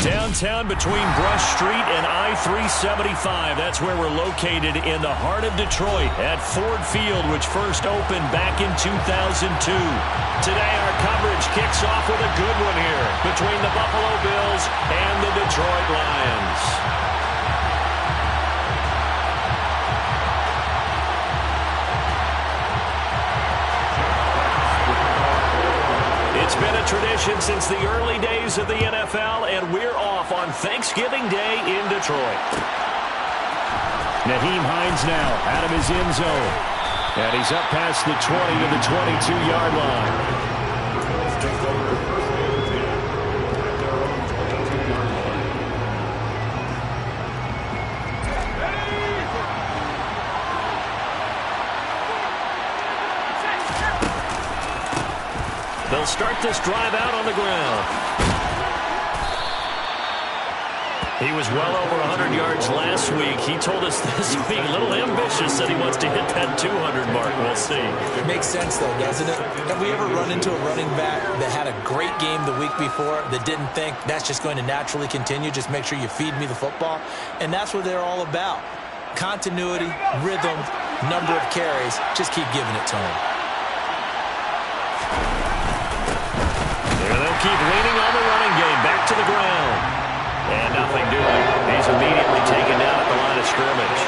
Downtown between Brush Street and I-375. That's where we're located in the heart of Detroit at Ford Field, which first opened back in 2002. Today our coverage kicks off with a good one here between the Buffalo Bills and the Detroit Lions. It's been a tradition since the early days of the NFL, and we're off on Thanksgiving Day in Detroit. Nyheim Hines now out of his end zone. And he's up past the 20 to the 22-yard line. They'll start this drive out on the ground. He was well over 100 yards last week. He told us this week, a little ambitious, that he wants to hit that 200 mark. We'll see. It makes sense, though, doesn't it? Have we ever run into a running back that had a great game the week before that didn't think that's just going to naturally continue? Just make sure you feed me the football. And that's what they're all about. Continuity, rhythm, number of carries. Just keep giving it to him. They'll keep leaning on the running game. Back to the ground. And nothing doing. He's immediately taken down at the line of scrimmage.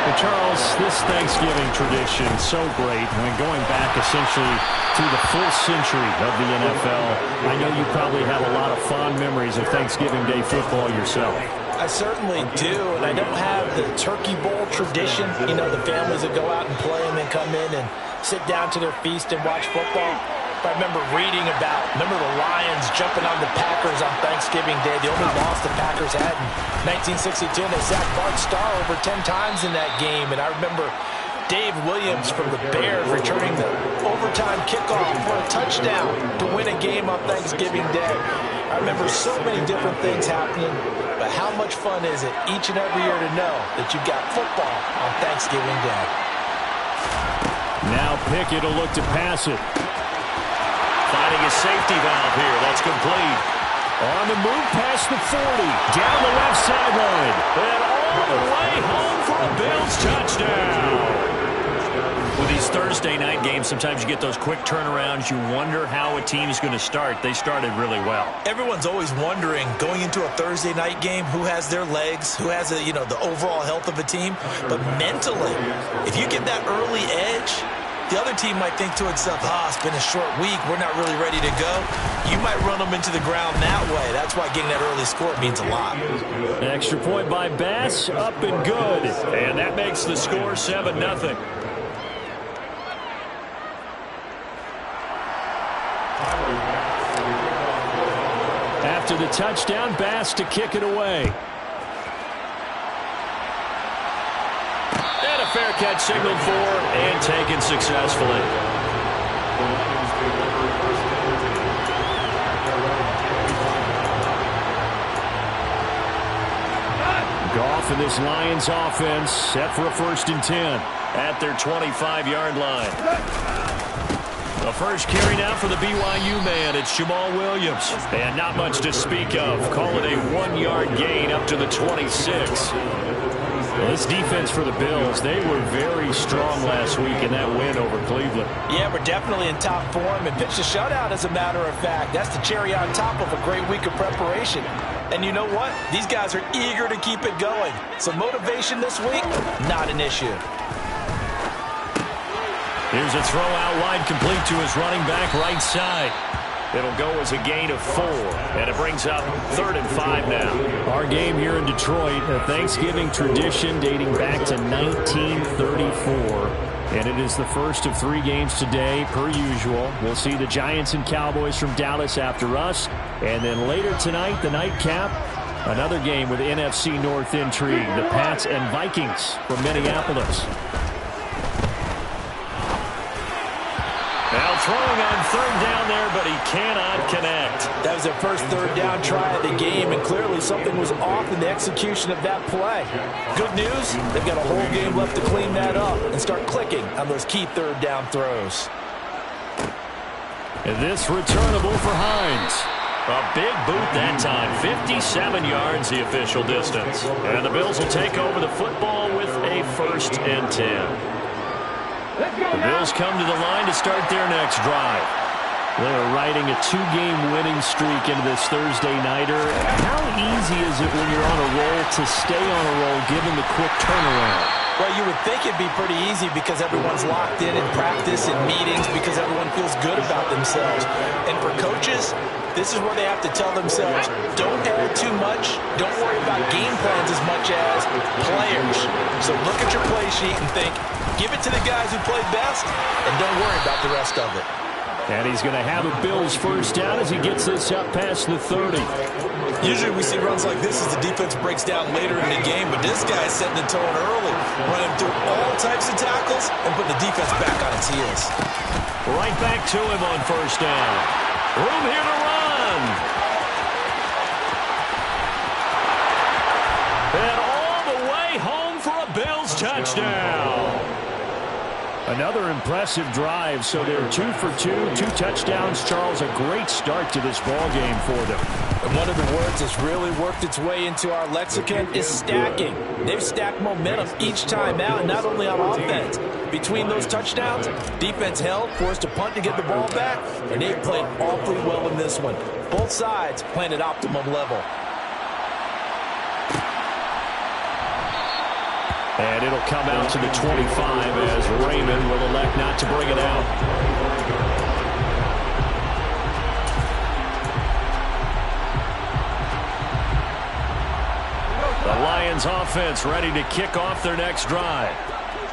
Well, Charles, this Thanksgiving tradition so great. When going back essentially through the full century of the NFL, I know you probably have a lot of fond memories of Thanksgiving Day football yourself. I certainly do, and I don't have the Turkey Bowl tradition. You know, the families that go out and play and then come in and sit down to their feast and watch football. I remember reading the Lions jumping on the Packers on Thanksgiving Day. The only loss the Packers had in 1962. They sacked Bart Starr over 10 times in that game. And I remember Dave Williams from the Bears returning the overtime kickoff for a touchdown to win a game on Thanksgiving Day. I remember so many different things happening. But how much fun is it each and every year to know that you've got football on Thanksgiving Day? Now Pickett will look to pass it. Finding a safety valve here. That's complete. On the move past the 40. Down the left sideline. And all the way home for a Bills touchdown. With these Thursday night games, sometimes you get those quick turnarounds. You wonder how a team is going to start. They started really well. Everyone's always wondering, going into a Thursday night game, who has their legs, who has the overall health of a team. But mentally, if you get that early edge, the other team might think to itself, it's been a short week. We're not really ready to go. You might run them into the ground that way. That's why getting that early score means a lot. An extra point by Bass, up and good. And that makes the score 7-0. After the touchdown, Bass to kick it away. Fair catch signaled for and taken successfully. Goff and this Lions offense set for a 1st and 10 at their 25-yard line. The first carry now for the BYU man. It's Jamal Williams. And not much to speak of. Call it a 1-yard gain up to the 26. Well, this defense for the Bills, they were very strong last week in that win over Cleveland. Yeah, we're definitely in top form and pitched a shutout, as a matter of fact. That's the cherry on top of a great week of preparation. And you know what? These guys are eager to keep it going. So motivation this week, not an issue. Here's a throw out wide, complete to his running back right side. It'll go as a gain of 4, and it brings up 3rd and 5 now. Our game here in Detroit, a Thanksgiving tradition dating back to 1934. And it is the first of 3 games today, per usual. We'll see the Giants and Cowboys from Dallas after us. And then later tonight, the nightcap, another game with NFC North intrigue, the Pats and Vikings from Minneapolis. Now throwing on 3rd down there, but he cannot connect. That was their first 3rd down try of the game, and clearly something was off in the execution of that play. Good news, they've got a whole game left to clean that up and start clicking on those key 3rd down throws. And this returnable for Hines. A big boot that time. 57 yards, the official distance. And the Bills will take over the football with a 1st and 10. The Bills come to the line to start their next drive. They're riding a 2-game winning streak into this Thursday nighter. How easy is it when you're on a roll to stay on a roll given the quick turnaround? Well, you would think it'd be pretty easy because everyone's locked in practice and meetings because everyone feels good about themselves. And for coaches, this is where they have to tell themselves, don't add too much. Don't worry about game plans as much as players. So look at your play sheet and think, give it to the guys who played best, and don't worry about the rest of it. And he's going to have a Bills 1st down as he gets this up past the 30. Usually we see runs like this as the defense breaks down later in the game, but this guy is setting the tone early, running through all types of tackles and putting the defense back on its heels. Right back to him on 1st down. Room here to run. And all the way home for a Bills touchdown. Another impressive drive, so they're 2 for 2, 2 touchdowns. Charles, a great start to this ball game for them. And one of the words that's really worked its way into our lexicon is stacking. They've stacked momentum each time out, and not only on offense. Between those touchdowns, defense held, forced a punt to get the ball back, and they've played awfully well in this one. Both sides playing at optimum level. And it'll come out to the 25 as Raymond will elect not to bring it out. The Lions offense ready to kick off their next drive.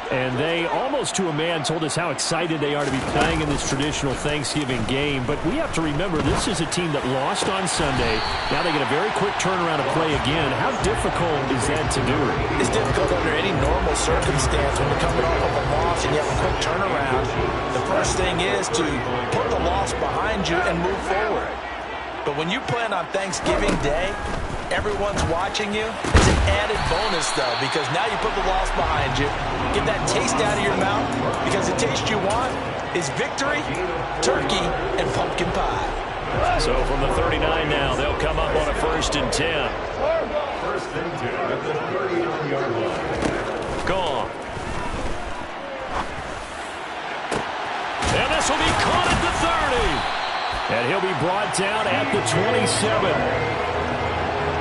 And they, almost to a man, told us how excited they are to be playing in this traditional Thanksgiving game. But we have to remember, this is a team that lost on Sunday. Now they get a very quick turnaround to play again. How difficult is that to do? It's difficult under any normal circumstance when you're coming off of a loss and you have a quick turnaround. The first thing is to put the loss behind you and move forward. But when you plan on Thanksgiving Day, everyone's watching you. It's an added bonus, though, because now you put the loss behind you. Get that taste out of your mouth, because the taste you want is victory, turkey, and pumpkin pie. So from the 39 now, they'll come up on a 1st and 10. 1st and 10 at the 39-yard line. Gone. And this will be caught at the 30. And he'll be brought down at the 27.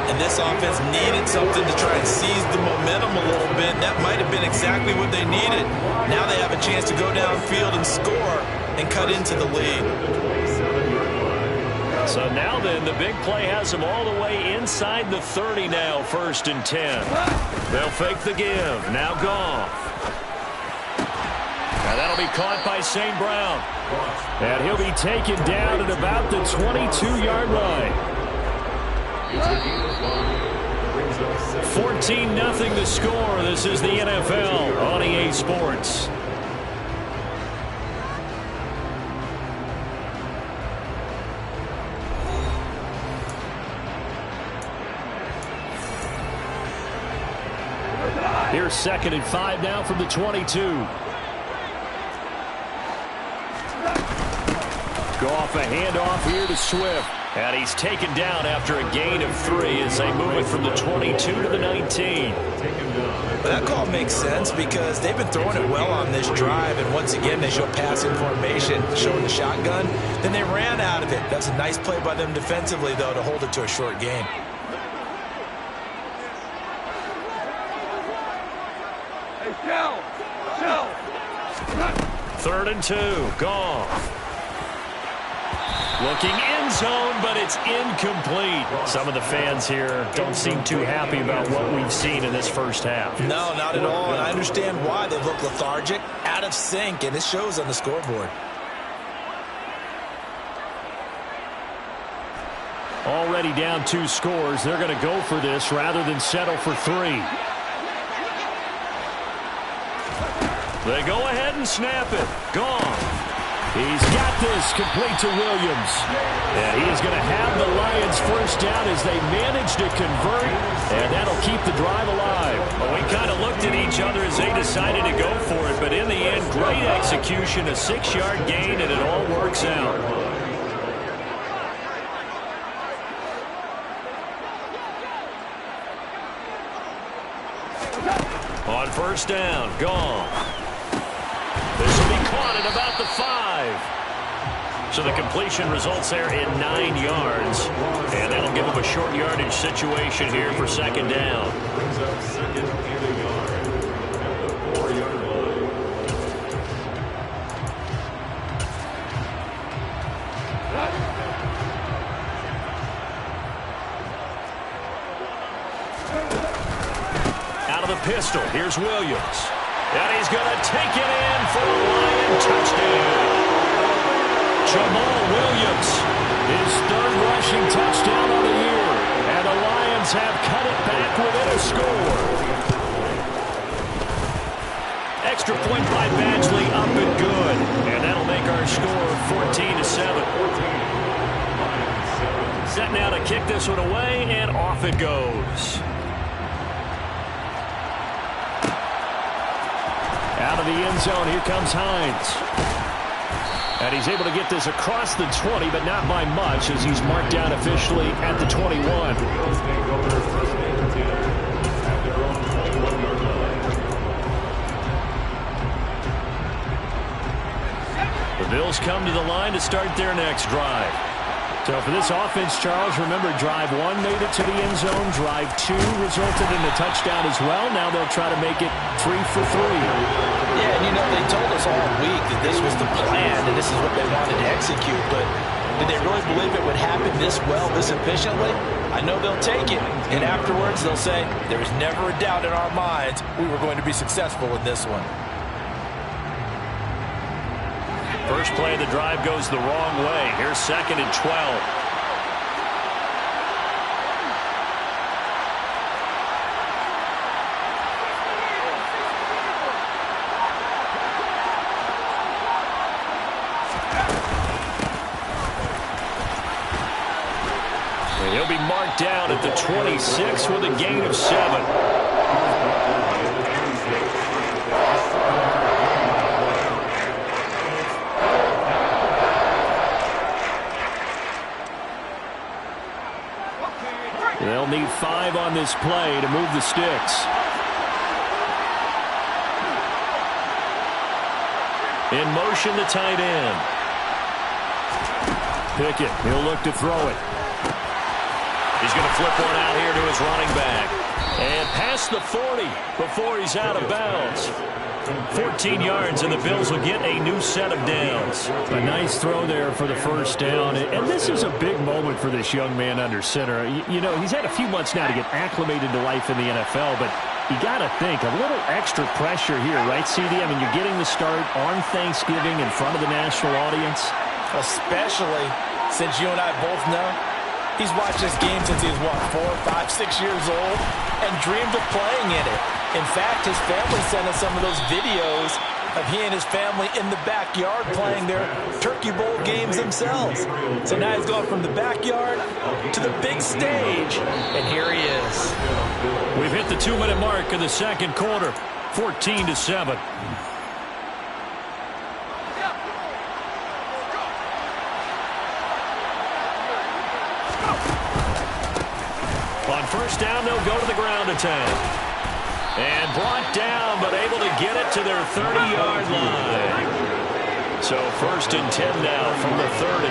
And this offense needed something to try and seize the momentum a little bit. That might have been exactly what they needed. Now they have a chance to go downfield and score and cut into the lead. So now then, the big play has them all the way inside the 30 now, 1st and 10. They'll fake the give. Now Goff. And that'll be caught by St. Brown. And he'll be taken down at about the 22-yard line. 14-0 the score. This is the NFL on EA Sports. Here's 2nd and 5 now from the 22. Go off a handoff here to Swift. And he's taken down after a gain of 3 as they move it from the 22 to the 19. That call makes sense because they've been throwing it well on this drive, and once again they show passing formation, showing the shotgun. Then they ran out of it. That's a nice play by them defensively, though, to hold it to a short gain. Third and 2. Goff. Looking end zone, but it's incomplete. Some of the fans here don't seem too happy about what we've seen in this first half. No, not at all, and I understand why. They look lethargic, out of sync, and it shows on the scoreboard. Already down 2 scores. They're going to go for this rather than settle for 3. They go ahead and snap it. Goff. He's got this complete to Williams. And he is going to have the Lions 1st down as they manage to convert, and that'll keep the drive alive. Well, we kind of looked at each other as they decided to go for it, but in the end, great execution, a 6-yard gain, and it all works out. On first down, gone. This will be caught at about the 5. So the completion results there in 9 yards. And that'll give them a short yardage situation here for second down. Brings up second and a yard at the 4-yard line. Out of the pistol, here's Williams. And he's going to take it in for a Lion touchdown. Jamal Williams, his 3rd rushing touchdown of the year. And the Lions have cut it back within a score. Extra point by Badgley, up and good. And that'll make our score 14-7. Set now to kick this one away, and off it goes. Out of the end zone, here comes Hines. And he's able to get this across the 20, but not by much, as he's marked down officially at the 21. The Bills come to the line to start their next drive. So for this offense, Charles, remember drive 1 made it to the end zone. Drive 2 resulted in a touchdown as well. Now they'll try to make it 3 for 3. Yeah, and you know, they told us all week that this was the plan and this is what they wanted to execute. But did they really believe it would happen this well, this efficiently? I know they'll take it. And afterwards, they'll say, there was never a doubt in our minds we were going to be successful in this one. First play of the drive goes the wrong way. Here's 2nd and 12. And he'll be marked down at the 26 with a gain of 7. They'll need 5 on this play to move the sticks. In motion, the tight end. Pickett, he'll look to throw it. He's going to flip one out here to his running back. And past the 40 before he's out of bounds. 14 yards, and the Bills will get a new set of downs. A nice throw there for the first down. And this is a big moment for this young man under center. You know, he's had a few months now to get acclimated to life in the NFL, but you got to think, a little extra pressure here, right, CD? I mean, you're getting the start on Thanksgiving in front of the national audience. Especially since you and I both know he's watched this game since he was, what, 4, 5, 6 years old and dreamed of playing in it. In fact, his family sent us some of those videos of he and his family in the backyard playing their Turkey Bowl games themselves. So now he's gone from the backyard to the big stage, and here he is. We've hit the 2-minute mark in the second quarter, 14-7. On first down, they'll go to the ground attack. And brought down, but able to get it to their 30-yard line. So 1st and 10 now from the 30.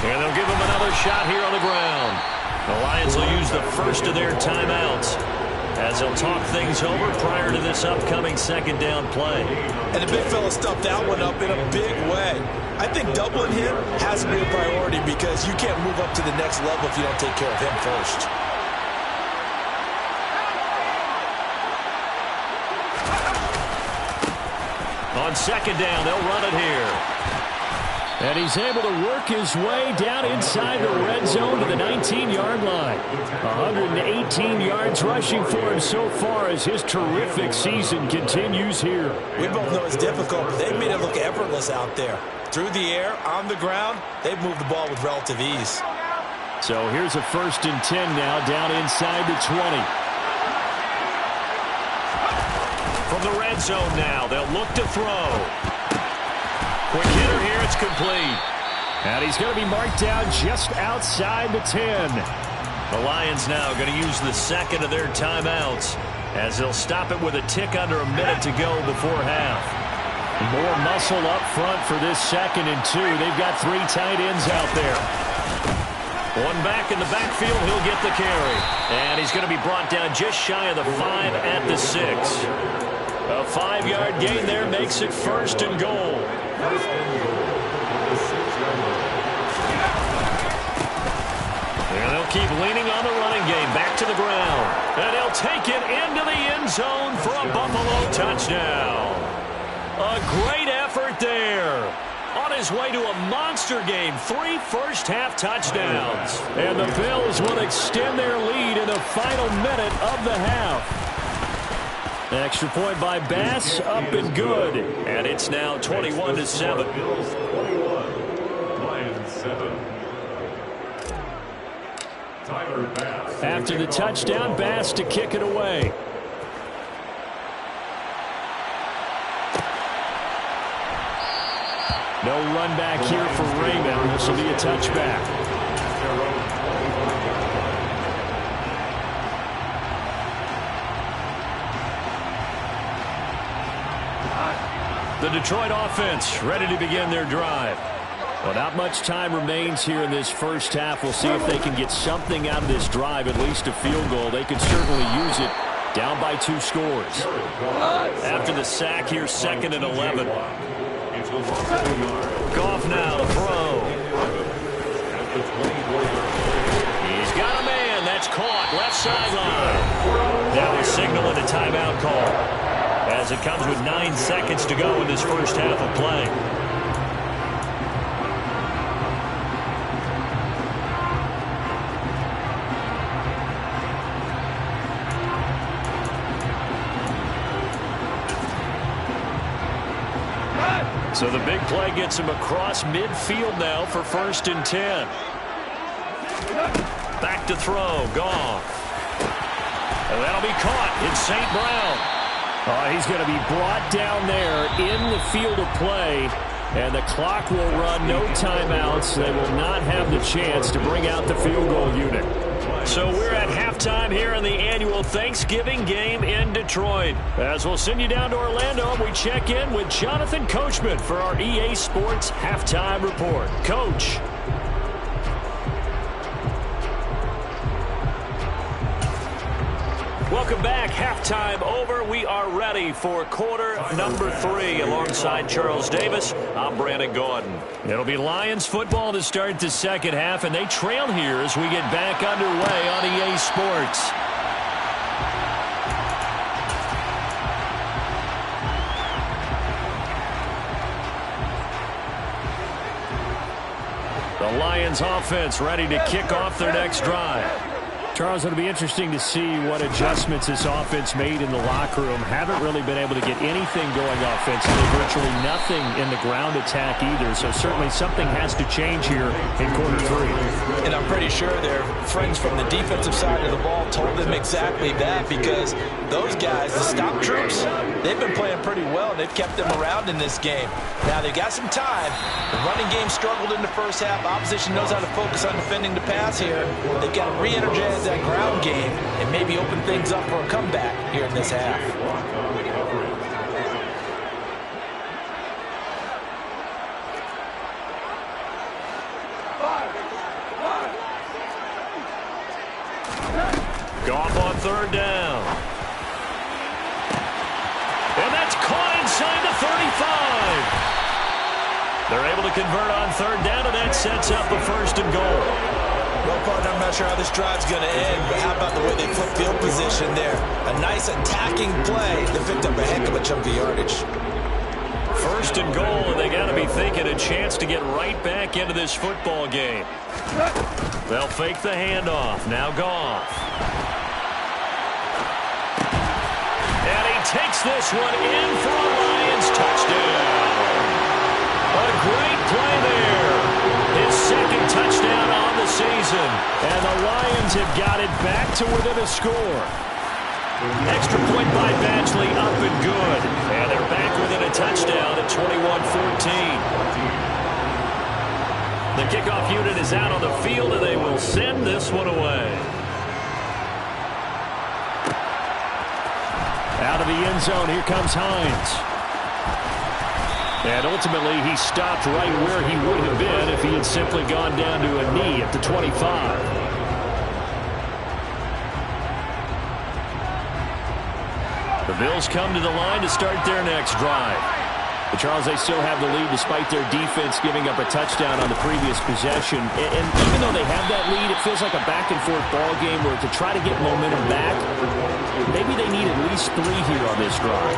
And they'll give him another shot here on the ground. The Lions will use the first of their timeouts as they'll talk things over prior to this upcoming second down play. And the big fella stuffed that one up in a big way. I think doubling him has to be a priority because you can't move up to the next level if you don't take care of him first. On second down, they'll run it here. And he's able to work his way down inside the red zone to the 19-yard line. 118 yards rushing for him so far as his terrific season continues here. We both know it's difficult, but they've made it look effortless out there. Through the air, on the ground, they've moved the ball with relative ease. So here's a 1st and 10 now down inside the 20. From the red zone now, they'll look to throw. Quick hitter here. It's complete. And he's going to be marked down just outside the 10. The Lions now going to use the second of their timeouts as they'll stop it with a tick under a minute to go before half. More muscle up front for this 2nd and 2. They've got 3 tight ends out there. One back in the backfield. He'll get the carry. And he's going to be brought down just shy of the 5 at the 6. A 5-yard gain there makes it 1st and goal. And they'll keep leaning on the running game. Back to the ground. And they'll take it into the end zone for a Buffalo touchdown. A great effort there. On his way to a monster game. 3 first-half touchdowns. And the Bills will extend their lead in the final minute of the half. Extra point by Bass, up and good. And it's now 21-7. Bills 21, Lions 7. After the touchdown, Bass to kick it away. No run back here for Raymond. This will be a touchback. The Detroit offense ready to begin their drive. Well, not much time remains here in this first half. We'll see if they can get something out of this drive, at least a field goal. They could certainly use it. Down by 2 scores. After the sack here, 2nd and 11. Goff now to throw. He's got a man. That's caught. Left sideline. Now he's signaling a timeout call as it comes with 9 seconds to go in this first half of play. So the big play gets him across midfield now for 1st and 10. Back to throw. Goff. And that'll be caught. It's St. Brown. He's going to be brought down there in the field of play. And the clock will run. No timeouts. They will not have the chance to bring out the field goal unit. So we're at halftime here in the annual Thanksgiving game in Detroit. As we'll send you down to Orlando, and we check in with Jonathan Coachman for our EA Sports Halftime Report. Coach. Welcome back. Halftime over. We are ready for quarter number 3 alongside Charles Davis. I'm Brandon Gordon. It'll be Lions football to start the second half, and they trail here as we get back underway on EA Sports. The Lions offense ready to kick off their next drive. Charles, it'll be interesting to see what adjustments this offense made in the locker room. Haven't really been able to get anything going offensively. Virtually nothing in the ground attack either. So certainly something has to change here in quarter 3. And I'm pretty sure their friends from the defensive side of the ball told them exactly that, because those guys, the stop troops, they've been playing pretty well, and they've kept them around in this game. Now, they've got some time. The running game struggled in the first half. Opposition knows how to focus on defending the pass here. They've got to re-energize that ground game and maybe open things up for a comeback here in this half. Goff on 3rd down. And that's caught inside the 35. They're able to convert on 3rd down, and that sets up a 1st and goal. Well, partner, I'm not sure how this drive's going to end, but how about the way they flip field position there? A nice attacking play that picked up a heck of a chunk of yardage. 1st and goal, and they got to be thinking a chance to get right back into this football game. They'll fake the handoff. Now Goff. And he takes this one in for a Lions touchdown. A great play there. His 2nd touchdown on the season. And the Lions have got it back to within a score. Extra point by Badgley, up and good. And they're back within a touchdown at 21-14. The kickoff unit is out on the field, and they will send this one away. Out of the end zone, here comes Hines. And ultimately, he stopped right where he would have been if he had simply gone down to a knee at the 25. The Bills come to the line to start their next drive. But Charles, they still have the lead despite their defense giving up a touchdown on the previous possession. And even though they have that lead, it feels like a back-and-forth ball game where to try to get momentum back, maybe they need at least 3 here on this drive.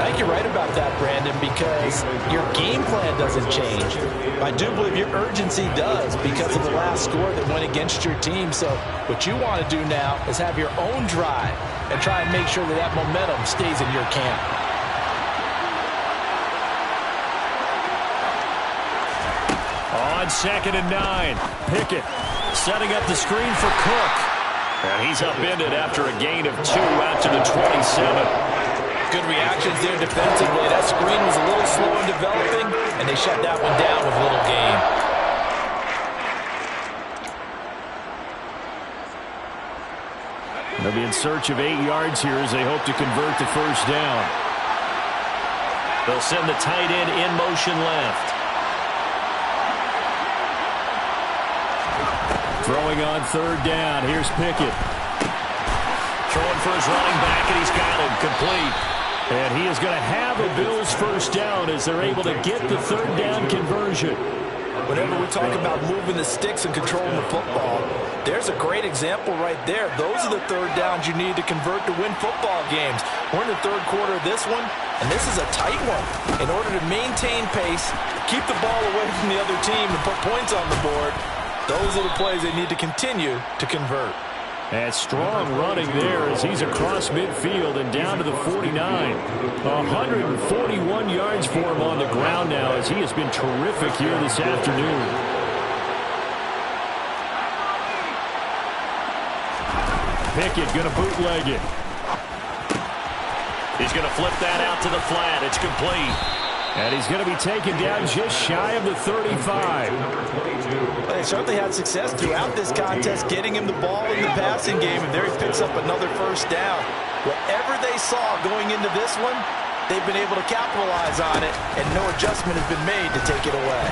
I think you're right about that, Brandon, because your game plan doesn't change. I do believe your urgency does because of the last score that went against your team. So what you want to do now is have your own drive and try and make sure that that momentum stays in your camp. On 2nd and 9, Pickett setting up the screen for Cook. And he's upended after a gain of 2 out to the 27. Good reactions there defensively. That screen was a little slow in developing, and they shut that one down with little gain. They'll be in search of 8 yards here as they hope to convert the first down. They'll send the tight end in motion left. Throwing on 3rd down. Here's Pickett. Throwing for his running back, and he's got him complete. And he is going to have a Bills first down as they're able to get the 3rd down conversion. Whenever we talk about moving the sticks and controlling the football, there's a great example right there. Those are the 3rd downs you need to convert to win football games. We're in the 3rd quarter of this one, and this is a tight one. In order to maintain pace, keep the ball away from the other team, and put points on the board, those are the plays they need to continue to convert. And strong running there as he's across midfield and down to the 49. 141 yards for him on the ground now as he has been terrific here this afternoon. Pickett going to bootleg it. He's going to flip that out to the flat. It's complete. And he's going to be taken down just shy of the 35. They certainly had success throughout this contest getting him the ball in the passing game, and there he picks up another first down. Whatever they saw going into this one, they've been able to capitalize on it, and no adjustment has been made to take it away.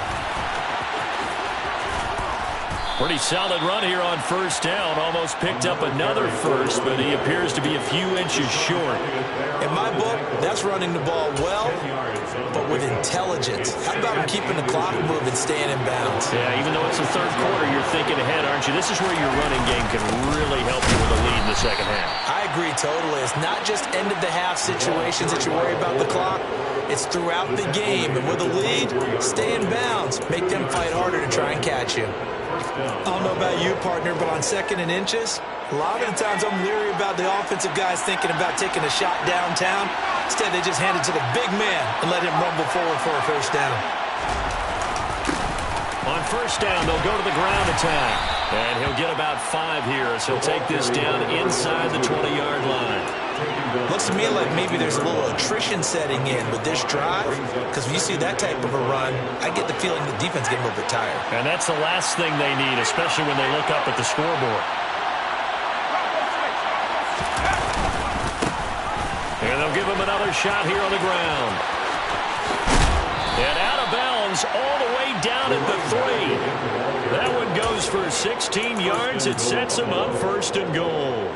Pretty solid run here on first down. Almost picked up another first, but he appears to be a few inches short. In my book, that's running the ball well, but with intelligence. How about him keeping the clock moving, staying in bounds? Yeah, even though it's the 3rd quarter, you're thinking ahead, aren't you? This is where your running game can really help you with a lead in the 2nd half. I agree totally. It's not just end-of-the-half situations that you worry about the clock. It's throughout the game. And with a lead, stay in bounds. Make them fight harder to try and catch you. I don't know about you, partner, but on 2nd and inches, a lot of the times I'm leery about the offensive guys thinking about taking a shot downtown. Instead, they just hand it to the big man and let him rumble forward for a first down. On first down, they'll go to the ground attack. And he'll get about 5 here as he'll take this down inside the 20-yard line. Looks to me like maybe there's a little attrition setting in with this drive, because when you see that type of a run, I get the feeling the defense getting a little bit tired. And that's the last thing they need, especially when they look up at the scoreboard. And they'll give him another shot here on the ground. And out of bounds all the way down at the 3. That one goes for 16 yards. It sets him up 1st and goal.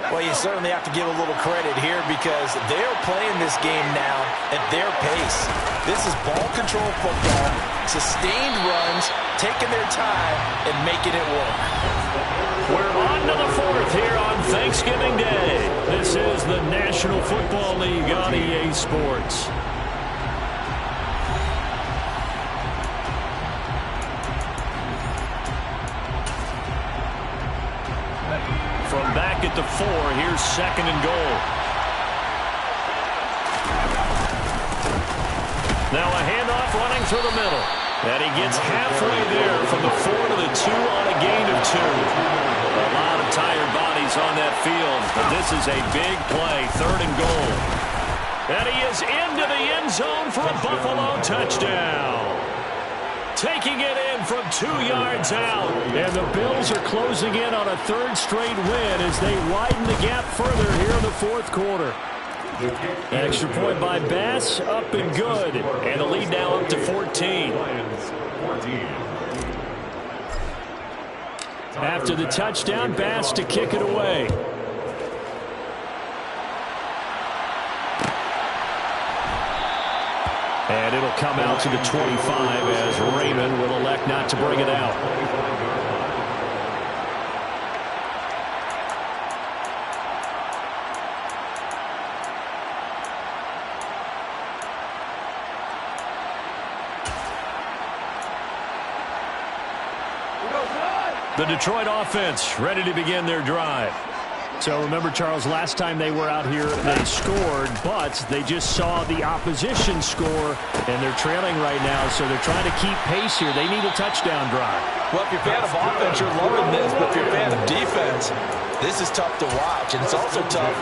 Well, you certainly have to give a little credit here because they're playing this game now at their pace. This is ball control football, sustained runs, taking their time, and making it work. We're on to the 4th here on Thanksgiving Day. This is the National Football League on EA Sports. From back at the 4, here's 2nd and goal. Now a handoff running through the middle. And he gets halfway there from the 4 to the 2 on a gain of 2. A lot of tired bodies on that field, but this is a big play, 3rd and goal. And he is into the end zone for a Buffalo touchdown. Taking it in from 2 yards out. And the Bills are closing in on a third straight win as they widen the gap further here in the fourth quarter. Extra point by Bass, up and good. And the lead now up to 14. After the touchdown, Bass to kick it away. And it'll come out to the 25 as Raymond will elect not to bring it out. The Detroit offense ready to begin their drive. So remember, Charles, last time they were out here, they scored, but they just saw the opposition score, and they're trailing right now, so they're trying to keep pace here. They need a touchdown drive. Well, if you're a fan of offense, you're loving this, but if you're a fan of defense, this is tough to watch, and it's also tough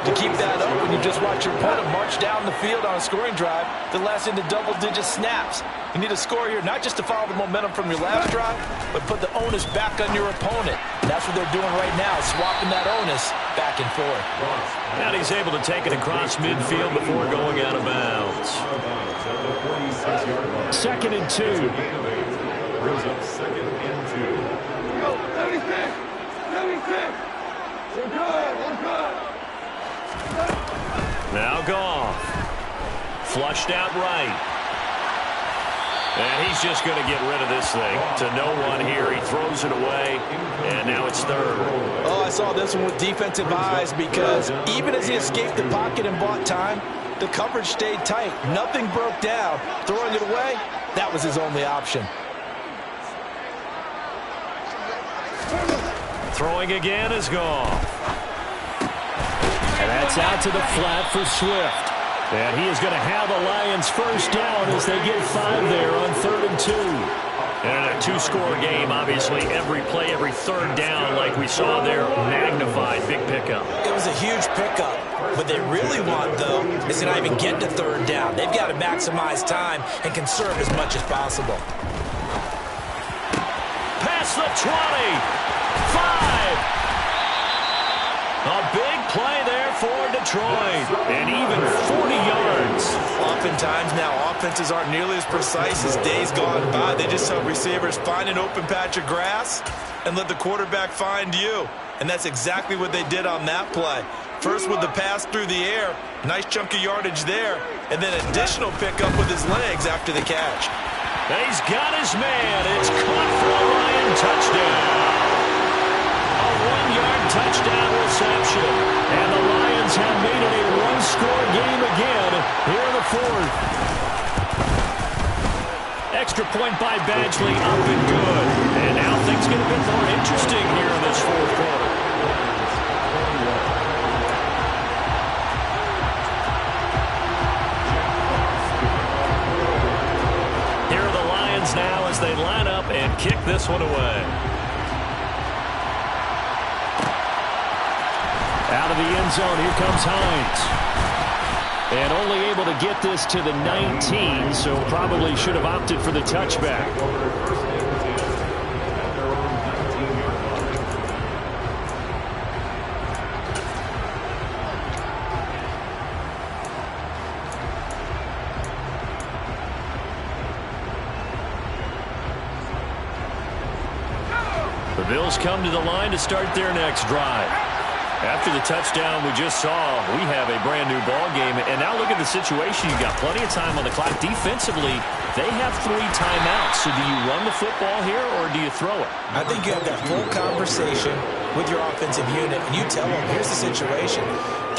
to keep that up when you just watch your opponent march down the field on a scoring drive that lasts into double-digit snaps. You need a score here, not just to follow the momentum from your last drive, but put the onus back on your opponent. And that's what they're doing right now, swapping that onus back and forth. And he's able to take it across midfield before going out of bounds. 2nd and 2. Brings up 2nd and 2. Go, 76! 76! We're good, we're good! Now Goff. Flushed out right. And he's just going to get rid of this thing to no one here. He throws it away, and now it's 3rd. Oh, I saw this one with defensive eyes because even as he escaped the pocket and bought time, the coverage stayed tight. Nothing broke down. Throwing it away, that was his only option. Throwing again is Goff. And that's out to the flat for Swift. And he is going to have the Lions first down as they get 5 there on 3rd and 2. And in a 2-score game, obviously, every play, every 3rd down, like we saw there, magnified. Big pickup. It was a huge pickup. What they really want, though, is to not even get to 3rd down. They've got to maximize time and conserve as much as possible. Past the 20. 5. A big play there for Detroit. And even 40 yards. Oftentimes now, offenses aren't nearly as precise as days gone by. They just help receivers find an open patch of grass and let the quarterback find you. And that's exactly what they did on that play. First with the pass through the air, nice chunk of yardage there, and then additional pickup with his legs after the catch. And he's got his man. It's caught for a Lion touchdown. A 1-yard touchdown reception. And the Lions have made it a 1-score game again here in the 4th. Extra point by Badgley, up and good. And now things get a bit more interesting here in this 4th quarter. Here are the Lions now as they line up and kick this one away. Out of the end zone, here comes Hines. And only able to get this to the 19, so probably should have opted for the touchback. The Bills come to the line to start their next drive. After the touchdown we just saw, we have a brand-new ball game. And now look at the situation. You've got plenty of time on the clock. Defensively, they have 3 timeouts. So do you run the football here or do you throw it? I think you have that full conversation with your offensive unit, and you tell them, here's the situation.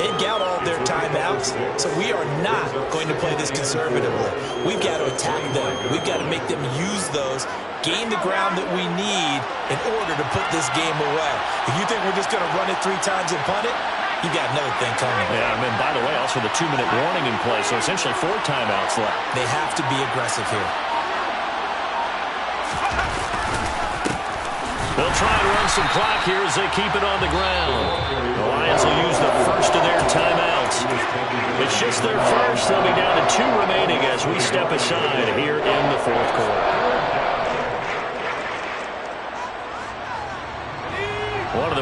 They've got all their timeouts, so we are not going to play this conservatively. We've got to attack them. We've got to make them use those, gain the ground that we need in order to put this game away. If you think we're just going to run it 3 times and punt it, you got another thing coming. Yeah, I mean, by the way, also the 2-minute warning in play, so essentially 4 timeouts left. They have to be aggressive here. They'll try and run some clock here as they keep it on the ground. The Lions will use the first of their timeouts. It's just their first. They'll be down to 2 remaining as we step aside here in the 4th quarter.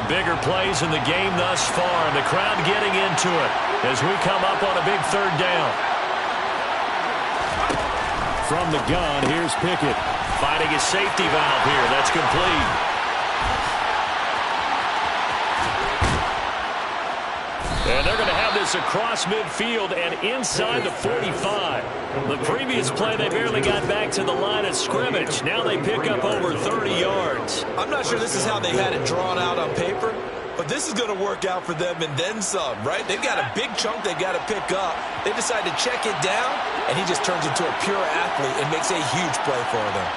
the bigger plays in the game thus far, and the crowd getting into it as we come up on a big third down. From the gun, here's Pickett. Finding his safety valve here. That's complete. And they're going to have this across midfield and inside the 45. The previous play, they barely got back to the line of scrimmage. Now they pick up over 30 yards. I'm not sure this is how they had it drawn out on paper, but this is going to work out for them and then some, right? They've got a big chunk they've got to pick up. They decide to check it down, and he just turns into a pure athlete and makes a huge play for them.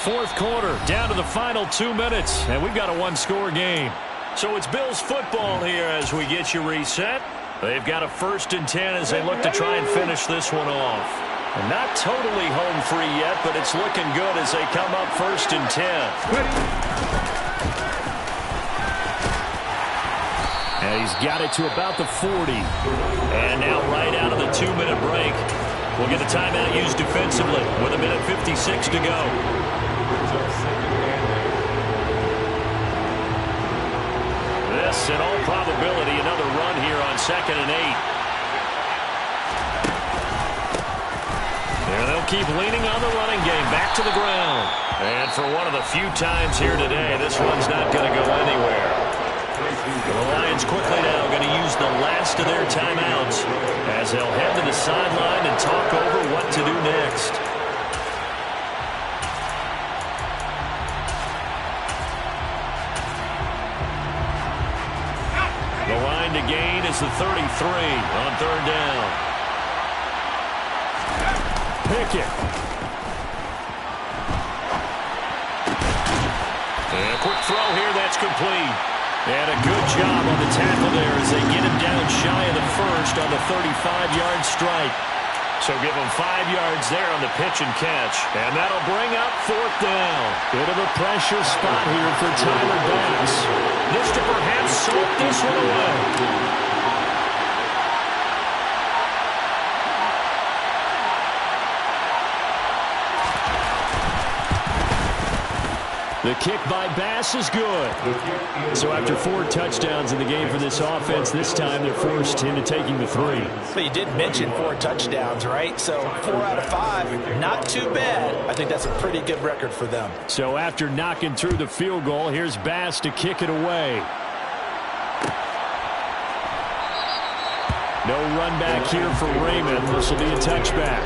Fourth quarter, down to the final 2 minutes, and we've got a one-score game. So it's Bills football here as we get you reset. They've got a 1st and 10 as they look to try and finish this one off. And not totally home free yet, but it's looking good as they come up 1st and 10. And he's got it to about the 40. And now right out of the 2-minute break, we'll get a timeout used defensively with 1:56 to go. This, in all probability, another run here on 2nd and 8. There they'll keep leaning on the running game. Back to the ground. And for one of the few times here today, this one's not going to go anywhere. The Lions quickly now going to use the last of their timeouts as they'll head to the sideline and talk over what to do next. The line to gain is the 33 on 3rd down. Pickett. And a quick throw here that's complete. And a good job on the tackle there as they get him down shy of the first on the 35-yard strike. So give him 5 yards there on the pitch and catch. And that'll bring up 4th down. Bit of a pressure spot here for Tyler Bass. This to perhaps sweep this one away. The kick by Bass is good. So after 4 touchdowns in the game for this offense, this time they're forced into taking the 3. But you did mention 4 touchdowns, right? So 4 out of 5, not too bad. I think that's a pretty good record for them. So after knocking through the field goal, here's Bass to kick it away. No run back here for Raymond. This will be a touchback.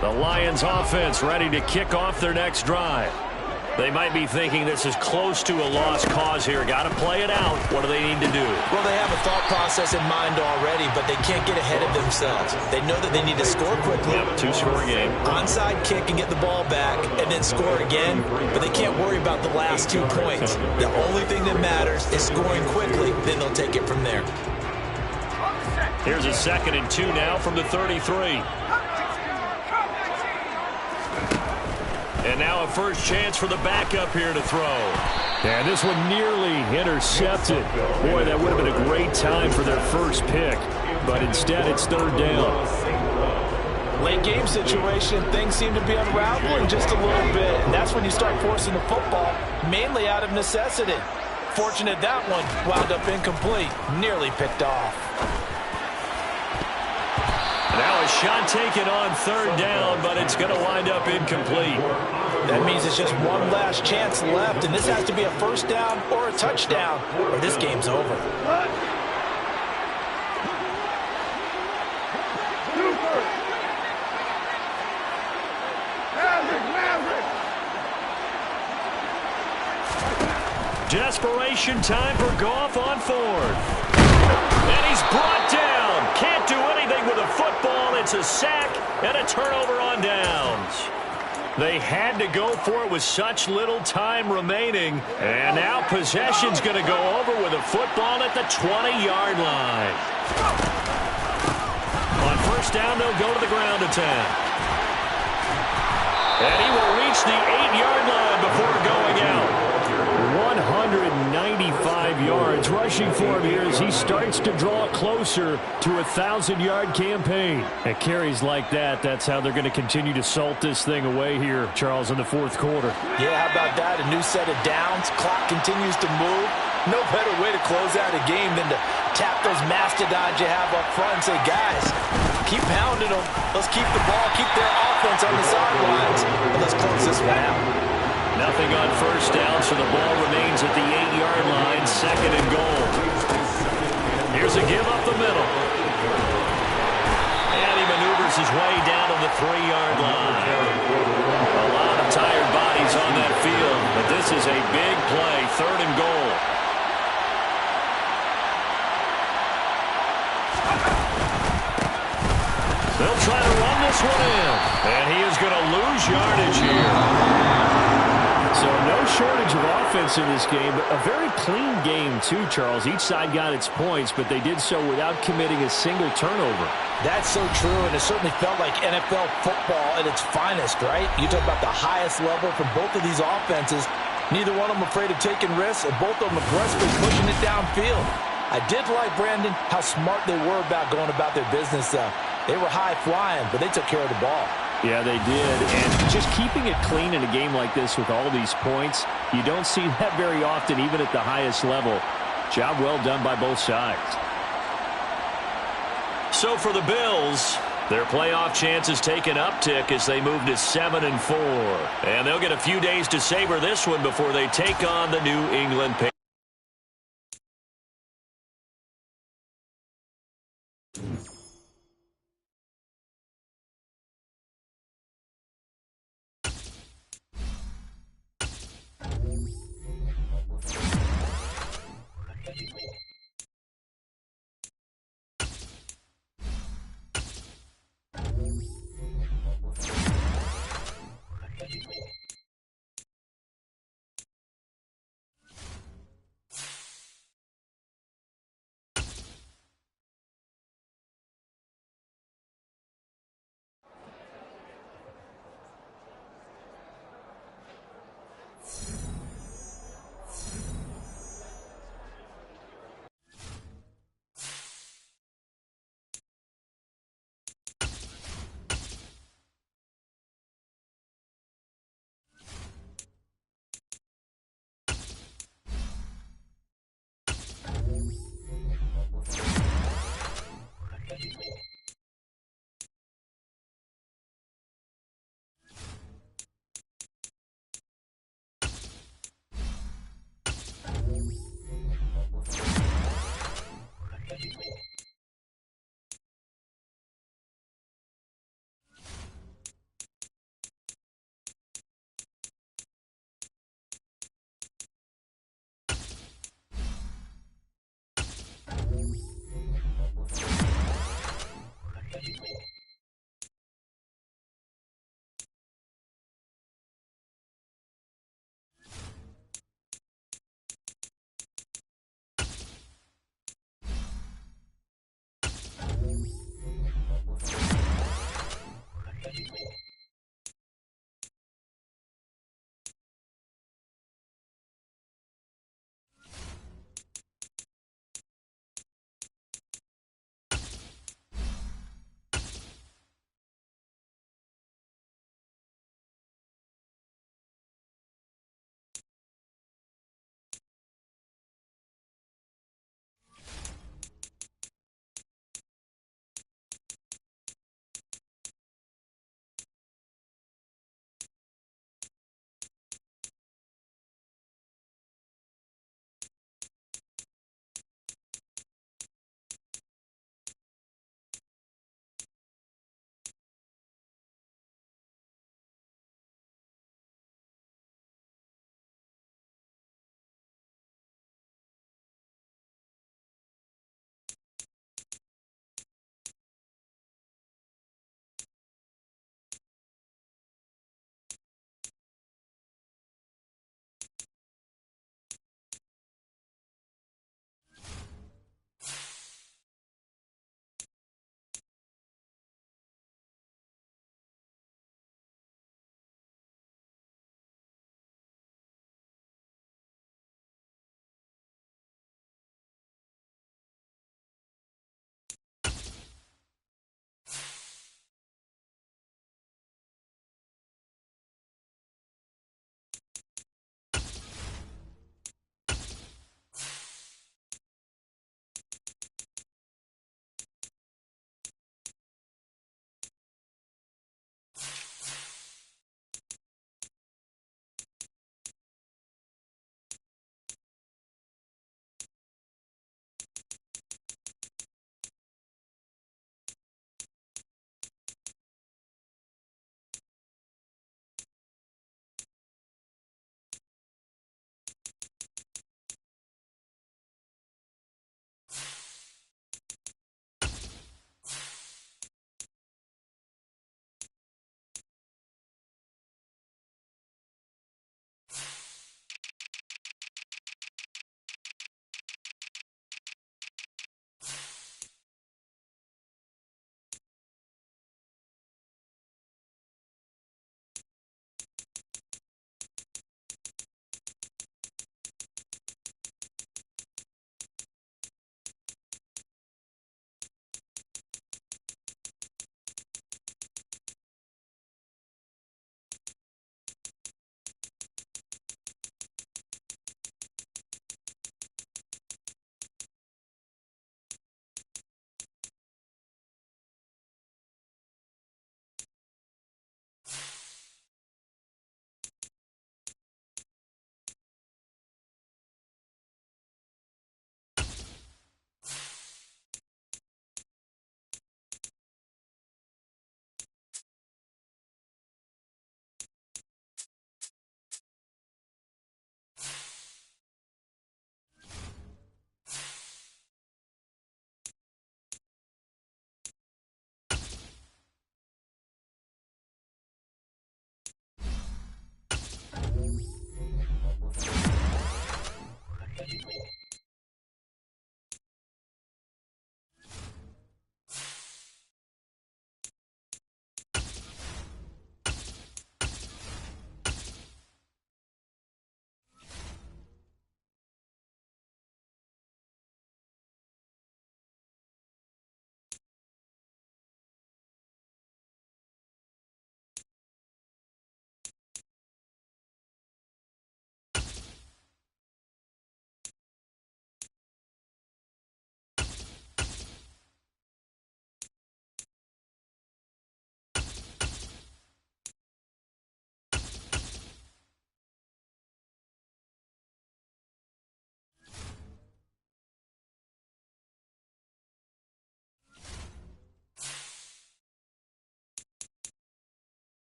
The Lions offense ready to kick off their next drive. They might be thinking this is close to a lost cause here. Got to play it out. What do they need to do? Well, they have a thought process in mind already, but they can't get ahead of themselves. They know that they need to score quickly. Yep, 2-score game. Onside kick and get the ball back and then score again, but they can't worry about the last 2 points. The only thing that matters is scoring quickly, then they'll take it from there. Here's a 2nd and 2 now from the 33. And now a first chance for the backup here to throw. And this one nearly intercepted. Boy, that would have been a great time for their first pick. But instead, it's 3rd down. Late game situation, things seem to be unraveling just a little bit. And that's when you start forcing the football, mainly out of necessity. Fortunate that one wound up incomplete, nearly picked off. Now a shot taken on 3rd down, but it's going to wind up incomplete. That means it's just one last chance left, and this has to be a 1st down or a touchdown, or this game's over. Desperation time for Goff on 4th. And he's brought down. Can't do anything with a football. It's a sack and a turnover on downs. They had to go for it with such little time remaining. And now possession's going to go over with a football at the 20-yard line. On 1st down, they'll go to the ground attack. And he will reach the 8-yard line before going out. 195 yards rushing for him here as he starts to draw closer to a 1,000-yard campaign. And carries like that, that's how they're going to continue to salt this thing away here, Charles, in the fourth quarter. Yeah, how about that? A new set of downs. Clock continues to move. No better way to close out a game than to tap those mastodons you have up front and say, guys, keep pounding them. Let's keep the ball, keep their offense on the sidelines, and let's close this one out. Nothing on first down, so the ball remains at the 8-yard line, 2nd and goal. Here's a give up the middle. And he maneuvers his way down to the 3-yard line. A lot of tired bodies on that field, but this is a big play, 3rd and goal. They'll try to run this one in, and he is going to lose yardage here. So no shortage of offense in this game, but a very clean game too, Charles. Each side got its points, but they did so without committing a single turnover. That's so true, and it certainly felt like NFL football at its finest, right? You talk about the highest level from both of these offenses. Neither one of them afraid of taking risks, and both of them aggressively pushing it downfield. I did like, Brandon, how smart they were about going about their business. They were high-flying, but they took care of the ball. Yeah, they did. And just keeping it clean in a game like this with all these points, you don't see that very often, even at the highest level. Job well done by both sides. So for the Bills, their playoff chances take an uptick as they move to 7-4. And they'll get a few days to savor this one before they take on the New England Patriots.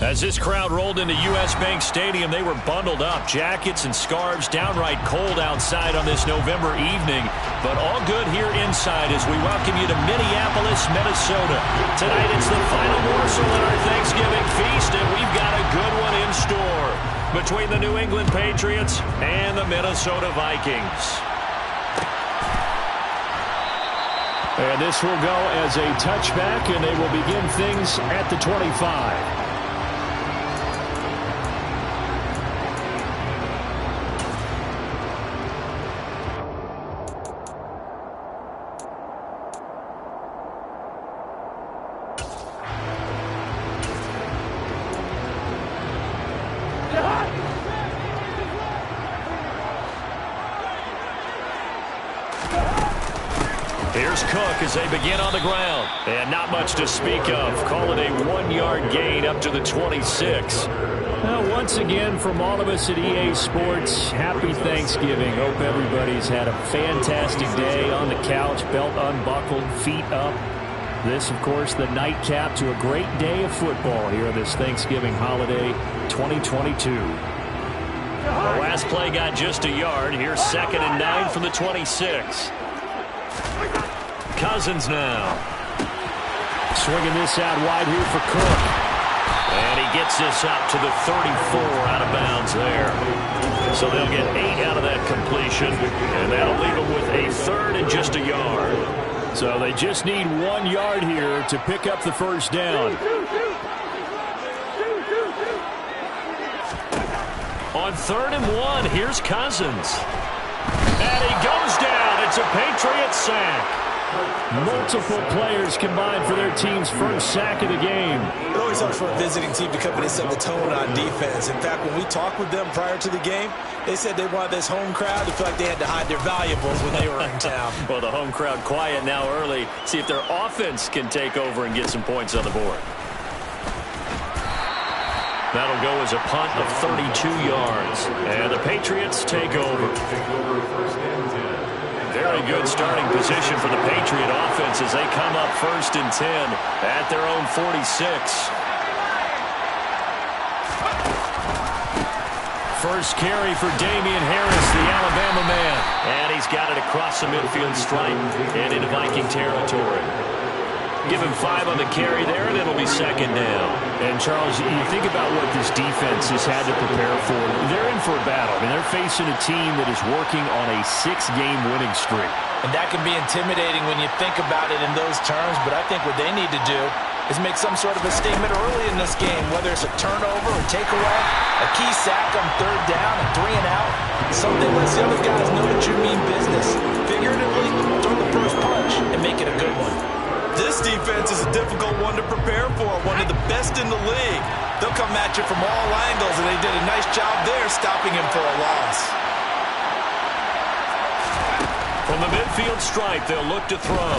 As this crowd rolled into U.S. Bank Stadium, they were bundled up, jackets and scarves, downright cold outside on this November evening, but all good here inside as we welcome you to Minneapolis, Minnesota. Tonight it's the final morsel in our Thanksgiving feast, and we've got a good one in store between the New England Patriots and the Minnesota Vikings. And this will go as a touchback, and they will begin things at the 25. Here's Cook as they begin on the ground. And not much to speak of. Call it a 1-yard gain up to the 26. Well, once again, from all of us at EA Sports, happy Thanksgiving. Hope everybody's had a fantastic day on the couch, belt unbuckled, feet up. This, of course, the nightcap to a great day of football here this Thanksgiving holiday 2022. The last play got just a yard. Here's 2nd and 9 from the 26. Cousins now. Swinging this out wide here for Cook. And he gets this out to the 34 out of bounds there. So they'll get 8 out of that completion. And that'll leave them with a 3rd and just a yard. So they just need 1 yard here to pick up the first down. On 3rd and 1, here's Cousins. And he goes down. It's a Patriots sack. Multiple players combined for their team's first sack of the game. It always helps for a visiting team to come in and set the tone on defense. In fact, when we talked with them prior to the game, they said they wanted this home crowd to feel like they had to hide their valuables when they were in town. Well, the home crowd quiet now early. See if their offense can take over and get some points on the board. That'll go as a punt of 32 yards. And the Patriots take over. Very good starting position for the Patriot offense as they come up 1st and 10 at their own 46. First carry for Damian Harris, the Alabama man. And he's got it across the midfield stripe and into Viking territory. Give him 5 on the carry there, and it'll be 2nd down. And, Charles, you think about what this defense has had to prepare for. They're in for a battle. I mean, they're facing a team that is working on a 6-game winning streak. And that can be intimidating when you think about it in those terms, but I think what they need to do is make some sort of a statement early in this game, whether it's a turnover or takeaway, a key sack on 3rd down, a 3 and out. Something lets the other guys know that you mean business. Figuratively, throw the first punch and make it a good one. This defense is a difficult one to prepare for, one of the best in the league. They'll come at you from all angles, and they did a nice job there stopping him for a loss. From the midfield stripe, they'll look to throw.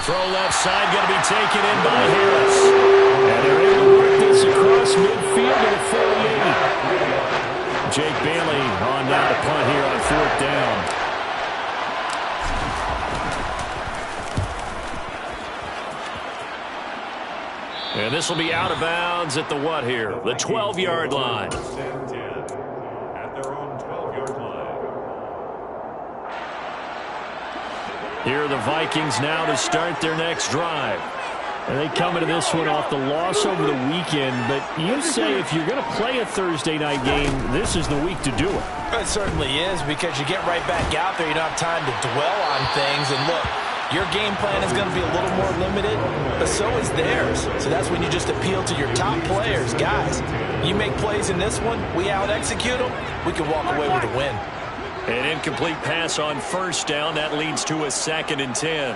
Throw left side, going to be taken in by Harris. And they're able to work this across midfield to the 48. Jake Bailey on now to punt here on 4th down. And this will be out of bounds at the what here? The 12-yard line. At their own 12-yard line. Here are the Vikings now to start their next drive. And they come into this one off the loss over the weekend, but you say if you're going to play a Thursday night game, this is the week to do it. It certainly is, because you get right back out there. You don't have time to dwell on things. And look, your game plan is going to be a little more limited, but so is theirs. So that's when you just appeal to your top players. Guys, you make plays in this one, we out-execute them, we can walk away with a win. An incomplete pass on first down. That leads to a 2nd and 10.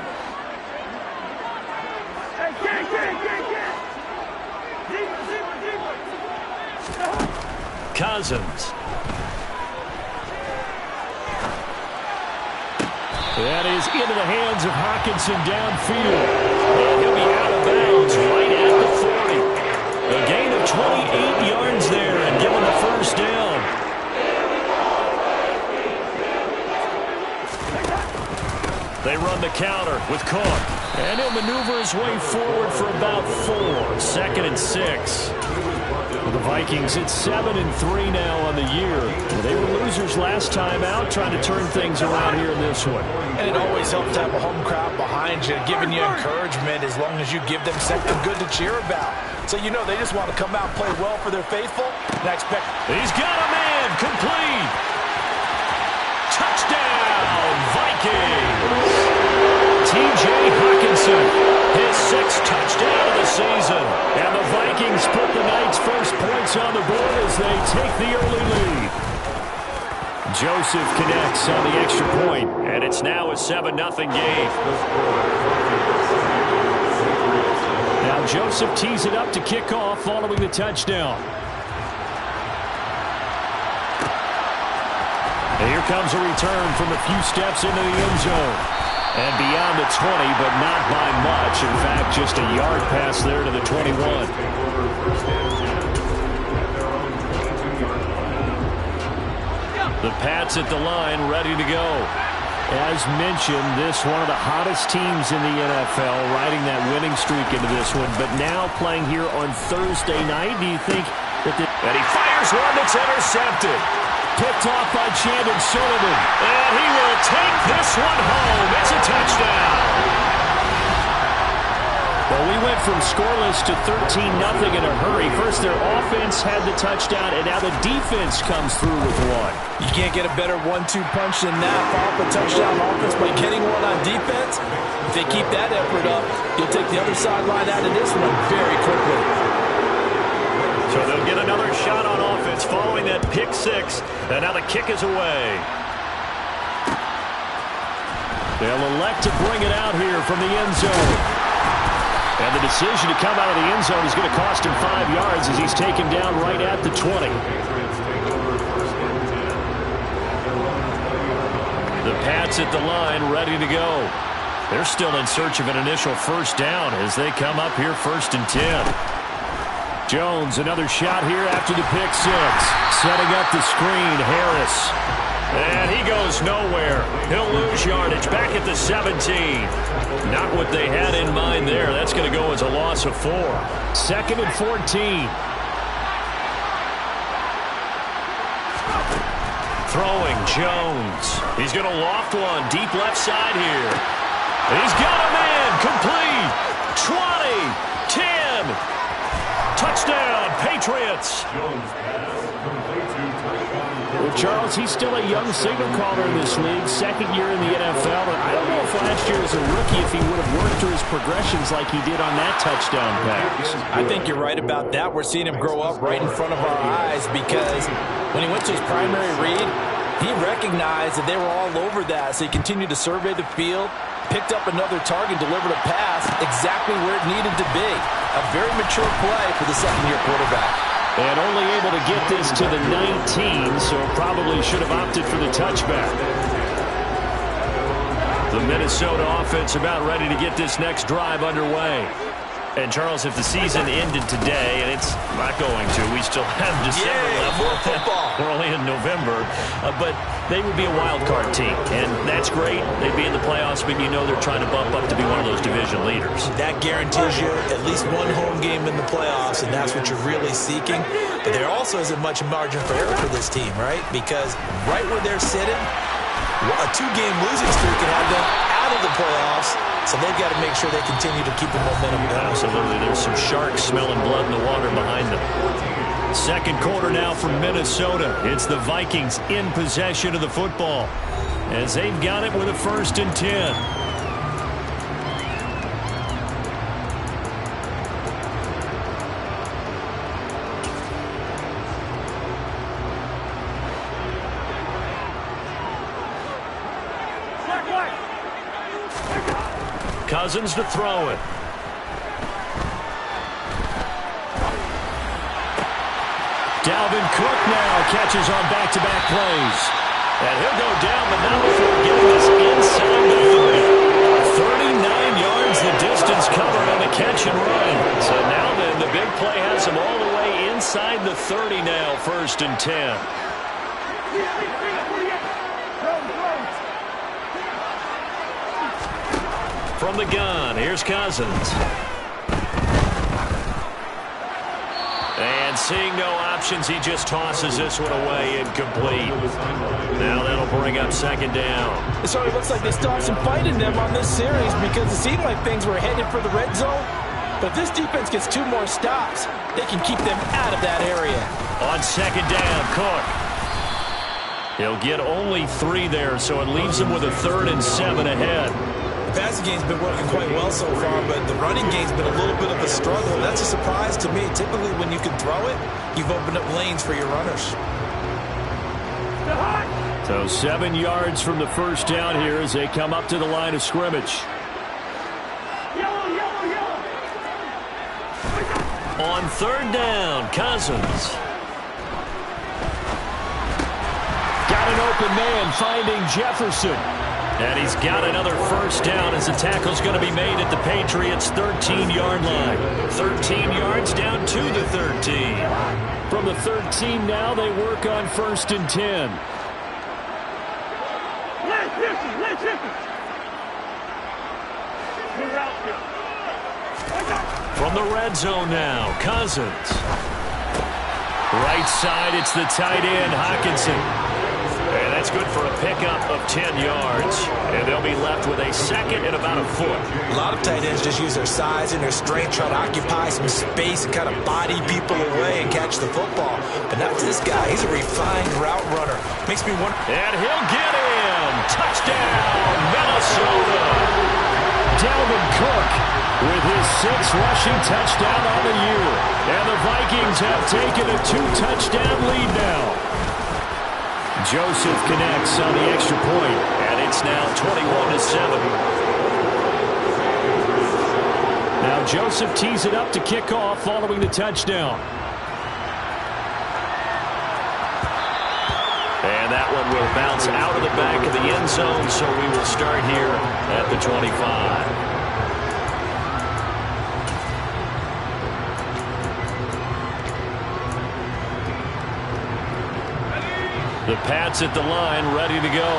Cousins. That is into the hands of Hockenson downfield. And he'll be out of bounds right at the 40. A gain of 28 yards there and given the first down. They run the counter with Cook. And he'll maneuver his way forward for about 4. 2nd and 6. The Vikings, it's 7-3 now on the year. They were losers last time out, trying to turn things around here in this one. And it always helps to have a home crowd behind you, giving you encouragement as long as you give them something good to cheer about. So you know they just want to come out and play well for their faithful. And I expect... He's got a man, complete. Touchdown, Vikings. T.J. Hockenson, his 6th touchdown of the season. And the Vikings put the Knights' first points on the board as they take the early lead. Joseph connects on the extra point, and it's now a 7-0 game. Now Joseph tees it up to kick off following the touchdown. And here comes a return from a few steps into the end zone. And beyond the 20, but not by much. In fact, just a yard pass there to the 21. The Pats at the line, ready to go. As mentioned, this one of the hottest teams in the NFL, riding that winning streak into this one. But now playing here on Thursday night, do you think that And he fires one that's intercepted. picked off by Chandon Sullivan? And he will take this one home. It's a touchdown. Well, we went from scoreless to 13-0 in a hurry. First, their offense had the touchdown, and now the defense comes through with one. You can't get a better 1-2 punch than that. Off a touchdown offense by getting one on defense. If they keep that effort up, you'll take the other sideline out of this one very quickly. So they'll get another shot on offense following that pick 6. And now the kick is away. They'll elect to bring it out here from the end zone. And the decision to come out of the end zone is going to cost him 5 yards as he's taken down right at the 20. The Pats at the line, ready to go. They're still in search of an initial first down as they come up here 1st and 10. Jones, another shot here after the pick 6. Setting up the screen, Harris. And he goes nowhere. He'll lose yardage back at the 17. Not what they had in mind there. That's going to go as a loss of 4. 2nd and 14. Throwing Jones. He's going to loft one deep left side here. He's got a man. Complete. 20. 10. Touchdown, Patriots. Well, Charles, he's still a young signal caller in this league, 2nd year in the NFL. And I don't know if last year as a rookie if he would have worked through his progressions like he did on that touchdown pass. I think you're right about that. We're seeing him grow up right in front of our eyes because when he went to his primary read, he recognized that they were all over that. So he continued to survey the field, picked up another target, delivered a pass exactly where it needed to be. A very mature play for the 2nd-year quarterback. And only able to get this to the 19, so probably should have opted for the touchback. The Minnesota offense about ready to get this next drive underway. And, Charles, if the season ended today, and it's not going to, we still have December left. More football. We're only in November. But they would be a wild card team, and that's great. They'd be in the playoffs, but you know they're trying to bump up to be one of those division leaders. That guarantees you at least one home game in the playoffs, and that's what you're really seeking. But there also isn't much margin for error for this team, right? Because right where they're sitting, a 2-game losing streak can have them out of the playoffs. So they've got to make sure they continue to keep the momentum going. Absolutely. There's some sharks smelling blood in the water behind them. 2nd quarter now from Minnesota. It's the Vikings in possession of the football as they've got it with a 1st and 10. Cousins to throw it. Dalvin Cook now catches on back-to-back plays. And he'll go down, but not before getting us inside the 30. 39 yards the distance covered on the catch and run. So now then, the big play has him all the way inside the 30 now, 1st and 10. From the gun, here's Cousins. And seeing no options, he just tosses this one away, incomplete. Now that'll bring up 2nd down. It certainly looks like they still have some fight in them on this series because it seemed like things were headed for the red zone. But if this defense gets 2 more stops, they can keep them out of that area. On 2nd down, Cook. He'll get only 3 there, so it leaves him with a 3rd and 7 ahead. The passing game's been working quite well so far, but the running game's been a little bit of a struggle. That's a surprise to me. Typically, when you can throw it, you've opened up lanes for your runners. So 7 yards from the 1st down here as they come up to the line of scrimmage. On 3rd down, Cousins. Got an open man finding Jefferson. And he's got another 1st down as the tackle's going to be made at the Patriots' 13-yard line. 13 yards down to the 13. From the 13 now, they work on 1st and 10. From the red zone now, Cousins. Right side, it's the tight end, Hockenson. And that's good for a pickup of 10 yards. And they'll be left with a 2nd and about a foot. A lot of tight ends just use their size and their strength, try to occupy some space and kind of body people away and catch the football. But not this guy. He's a refined route runner. Makes me wonder. And he'll get him. Touchdown, Minnesota. Dalvin Cook with his 6th rushing touchdown on the year. And the Vikings have taken a 2-touchdown lead now. Joseph connects on the extra point, and it's now 21-7. Now Joseph tees it up to kick off following the touchdown. And that one will bounce out of the back of the end zone, so we will start here at the 25. The Pats at the line, ready to go.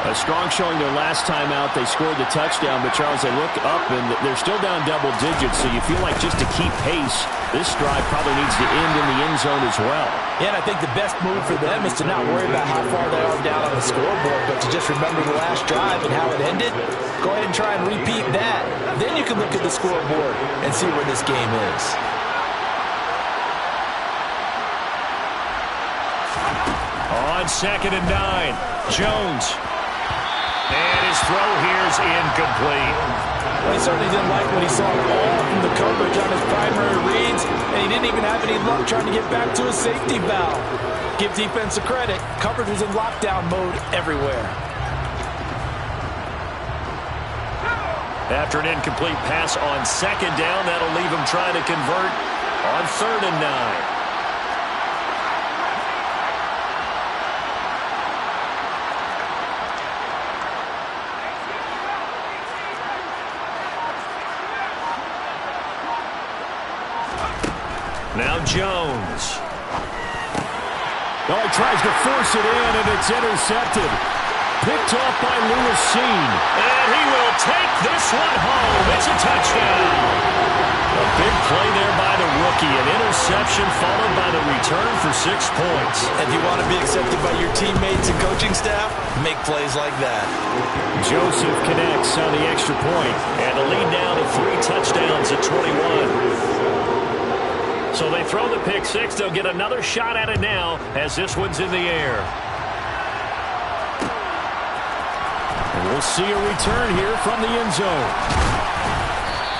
A strong showing their last time out. They scored the touchdown, but Charles, they look up and they're still down double digits, so you feel like just to keep pace, this drive probably needs to end in the end zone as well. Yeah, and I think the best move for them is to not worry about how far they are down on the scoreboard, but to just remember the last drive and how it ended. Go ahead and try and repeat that. Then you can look at the scoreboard and see where this game is. On 2nd and 9, Jones. And his throw here's incomplete. Well, he certainly didn't like what he saw all from the coverage on his primary reads, and he didn't even have any luck trying to get back to his safety valve. Give defense a credit. Coverage was in lockdown mode everywhere. After an incomplete pass on 2nd down, that'll leave him trying to convert on 3rd and 9. Now Jones. Oh, he tries to force it in, and it's intercepted. Picked off by Lewis Seen. And he will take this one home. It's a touchdown. A big play there by the rookie. An interception followed by the return for 6 points. If you want to be accepted by your teammates and coaching staff, make plays like that. Joseph connects on the extra point. And the lead now to 3 touchdowns at 21. So they throw the pick 6. They'll get another shot at it now as this one's in the air. And we'll see a return here from the end zone.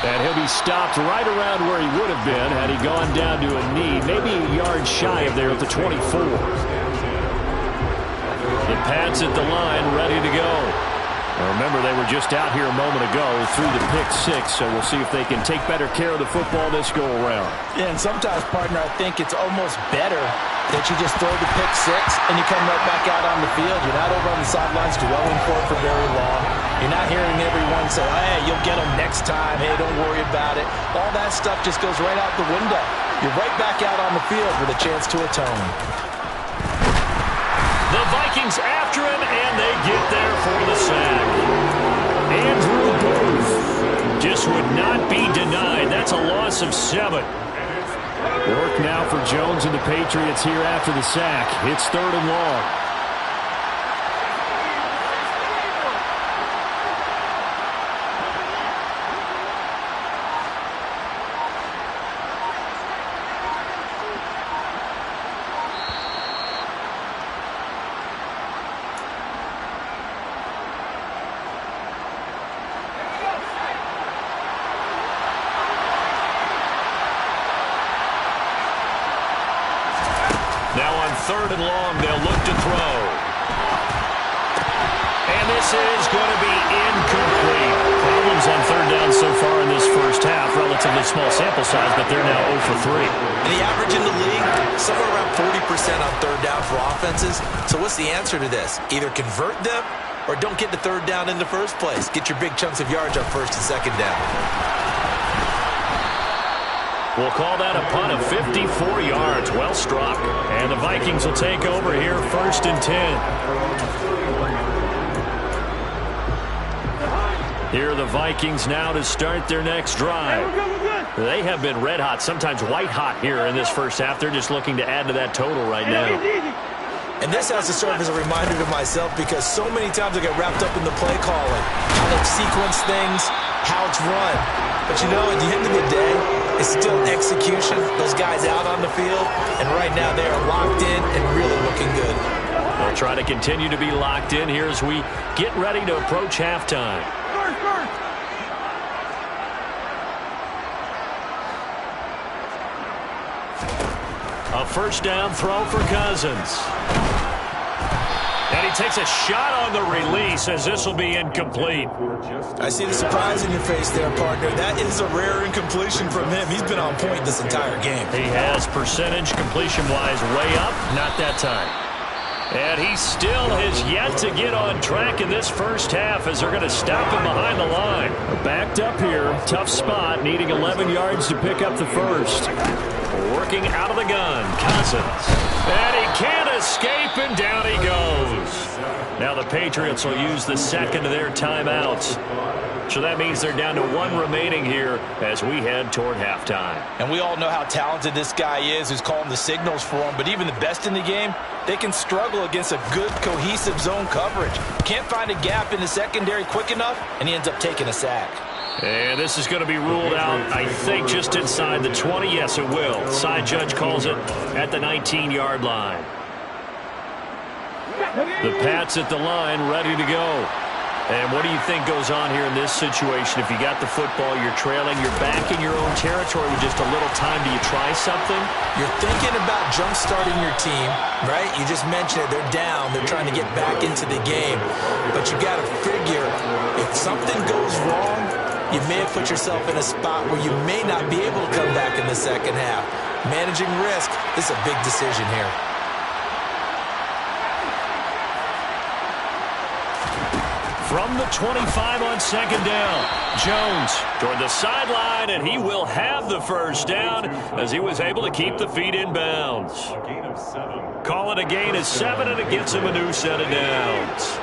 And he'll be stopped right around where he would have been had he gone down to a knee, maybe a yard shy of there at the 24. The Pats at the line, ready to go. Remember, they were just out here a moment ago through the pick six, so we'll see if they can take better care of the football this go-around. Yeah, and sometimes, partner, I think it's almost better that you just throw the pick six and you come right back out on the field. You're not over on the sidelines dwelling for it for very long. You're not hearing everyone say, hey, you'll get them next time. Hey, don't worry about it. All that stuff just goes right out the window. You're right back out on the field with a chance to atone. The Vikings after him, and they get there for the sack. Andrew Booth just would not be denied. That's a loss of 7. Work now for Jones and the Patriots here after the sack. It's 3rd and long. Now on 3rd and long, they'll look to throw. And this is going to be incomplete. Problems on 3rd down so far in this first half. Relatively small sample size, but they're now 0 for 3. And the average in the league, somewhere around 40% on 3rd down for offenses. So what's the answer to this? Either convert them or don't get the 3rd down in the first place. Get your big chunks of yards on 1st and 2nd down. We'll call that a punt of 54 yards. Well struck. And the Vikings will take over here 1st and 10. Here are the Vikings now to start their next drive. They have been red hot, sometimes white hot here in this first half. They're just looking to add to that total right now. And this has to serve as a reminder to myself because so many times I get wrapped up in the play calling, how they sequence things, how it's run. But you know, at the end of the day, it's still execution. Those guys out on the field, and right now they are locked in and really looking good. They'll try to continue to be locked in here as we get ready to approach halftime. A 1st down throw for Cousins. And he takes a shot on the release as this will be incomplete. I see the surprise in your face there, partner. That is a rare incompletion from him. He's been on point this entire game. He has percentage completion-wise way up. Not that time. And he still has yet to get on track in this first half as they're going to stop him behind the line. Backed up here. Tough spot. Needing 11 yards to pick up the first. Working out of the gun. Cousins. And he can't escape, and down he goes. Now the Patriots will use the second of their timeouts. So that means they're down to 1 remaining here as we head toward halftime. And we all know how talented this guy is who's calling the signals for him. But even the best in the game, they can struggle against a good, cohesive zone coverage. Can't find a gap in the secondary quick enough, and he ends up taking a sack. And this is going to be ruled out, I think, just inside the 20. Yes, it will. Side judge calls it at the 19-yard line. The Pats at the line, ready to go. And what do you think goes on here in this situation? If you got the football, you're trailing, you're back in your own territory with just a little time. Do you try something? You're thinking about jump-starting your team, right? You just mentioned it. They're down. They're trying to get back into the game. But you got to figure if something goes wrong, you may have put yourself in a spot where you may not be able to come back in the second half. Managing risk, this is a big decision here. From the 25 on 2nd down, Jones toward the sideline, and he will have the 1st down as he was able to keep the feet in bounds. Call it a gain of 7, and it gets him a new set of downs.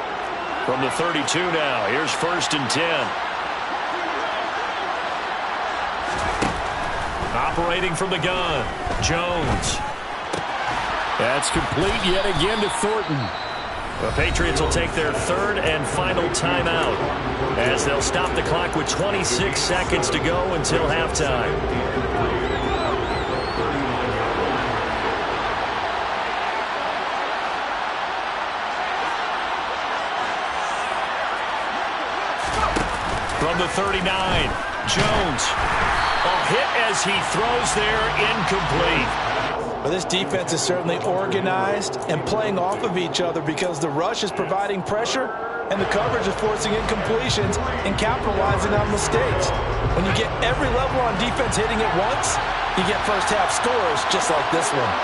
From the 32 now, here's 1st and 10. Operating from the gun, Jones. That's complete yet again to Thornton. The Patriots will take their 3rd and final timeout as they'll stop the clock with 26 seconds to go until halftime. From the 39, Jones. A hit as he throws there, incomplete. Well, this defense is certainly organized and playing off of each other because the rush is providing pressure, and the coverage is forcing incompletions and capitalizing on mistakes. When you get every level on defense hitting it once, you get first half scores just like this one.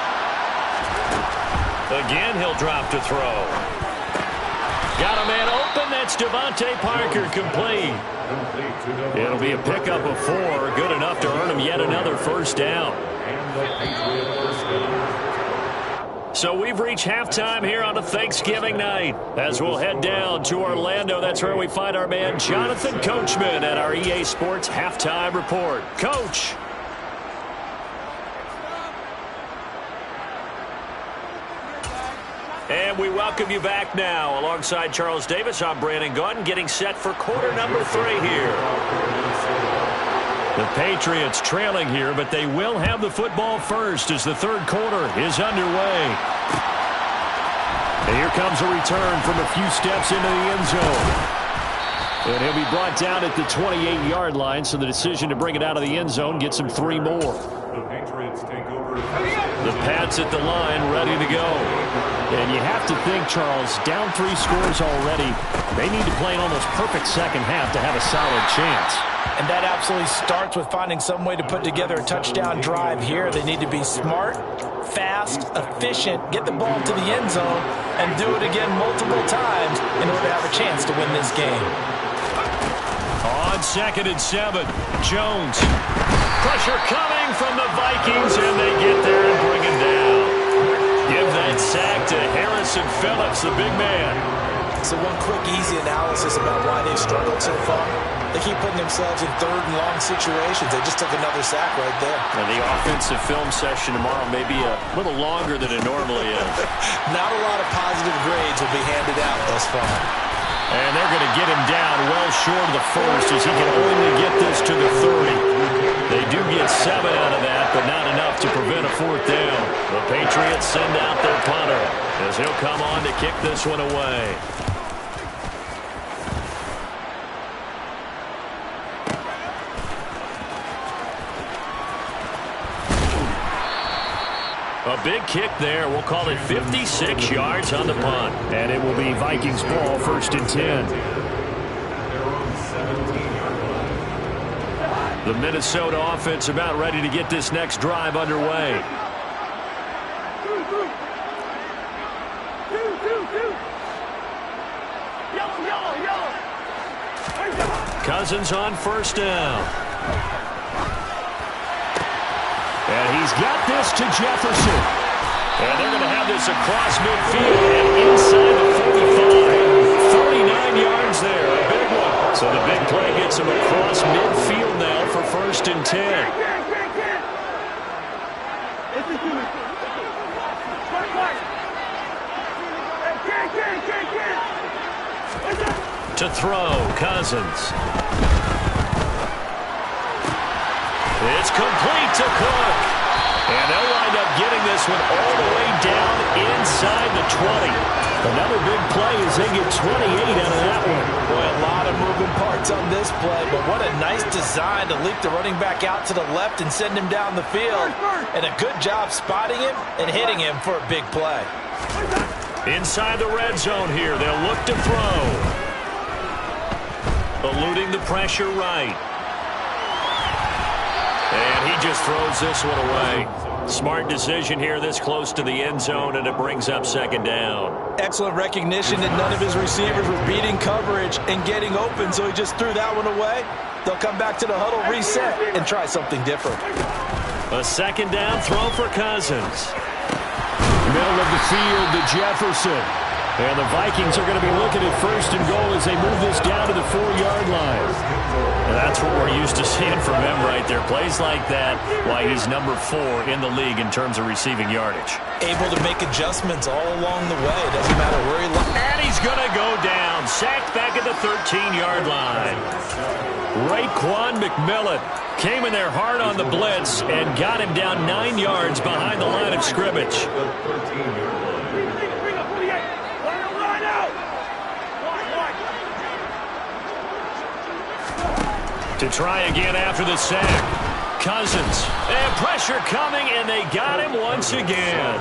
Again, he'll drop to throw. Got a man open. That's Devontae Parker, complete. It'll be a pickup of 4. Good enough to earn him yet another first down. So we've reached halftime here on a Thanksgiving night. As we'll head down to Orlando, that's where we find our man Jonathan Coachman at our EA Sports Halftime Report. Coach. And we welcome you back now. Alongside Charles Davis, I'm Brandon Gaudin, getting set for quarter number 3 here. The Patriots trailing here, but they will have the football first as the third quarter is underway. And here comes a return from a few steps into the end zone. And he'll be brought down at the 28-yard line, so the decision to bring it out of the end zone gets him 3 more. The Patriots take over. The Pats at the line, ready to go. And you have to think, Charles, down 3 scores already. They need to play an almost perfect second half to have a solid chance. And that absolutely starts with finding some way to put together a touchdown drive here. They need to be smart, fast, efficient, get the ball to the end zone, and do it again multiple times in order to have a chance to win this game. On 2nd and 7, Jones. Pressure coming from the Vikings, and they get there and bring him down. Give that sack to Harrison Phillips, the big man. So one quick, easy analysis about why they've struggled so far. They keep putting themselves in third and long situations. They just took another sack right there. And the offensive film session tomorrow may be a little longer than it normally is. Not a lot of positive grades will be handed out thus far. And they're going to get him down well short of the first as he can only get this to the 30. They do get 7 out of that, but not enough to prevent a 4th down. The Patriots send out their punter as he'll come on to kick this one away. A big kick there. We'll call it 56 yards on the punt. And it will be Vikings ball, 1st and 10. The Minnesota offense about ready to get this next drive underway. Cousins on 1st down. And he's got this to Jefferson. And they're going to have this across midfield and inside the 45. 39 yards there, a big one. So the big play gets him across midfield now for 1st and 10. To throw, Cousins. It's complete to Cook. And they'll wind up getting this one all the way down inside the 20. Another big play as they get 28 out of that one. Boy, a lot of moving parts on this play, but what a nice design to leak the running back out to the left and send him down the field. And a good job spotting him and hitting him for a big play. Inside the red zone here, they'll look to throw. Eluding the pressure right. And he just throws this one away. Smart decision here this close to the end zone, and it brings up 2nd down. Excellent recognition that none of his receivers were beating coverage and getting open, so he just threw that one away. They'll come back to the huddle, reset, and try something different. A 2nd down throw for Cousins. Middle of the field to Jefferson. And the Vikings are going to be looking at 1st and goal as they move this down to the 4-yard line. And that's what we're used to seeing from him right there. Plays like that, why he's number 4 in the league in terms of receiving yardage. Able to make adjustments all along the way. Doesn't matter where he looks. And he's going to go down. Sacked back at the 13-yard line. Raekwon McMillan came in there hard on the blitz and got him down 9 yards behind the line of scrimmage. To try again after the sack. Cousins. And pressure coming, and they got him once again.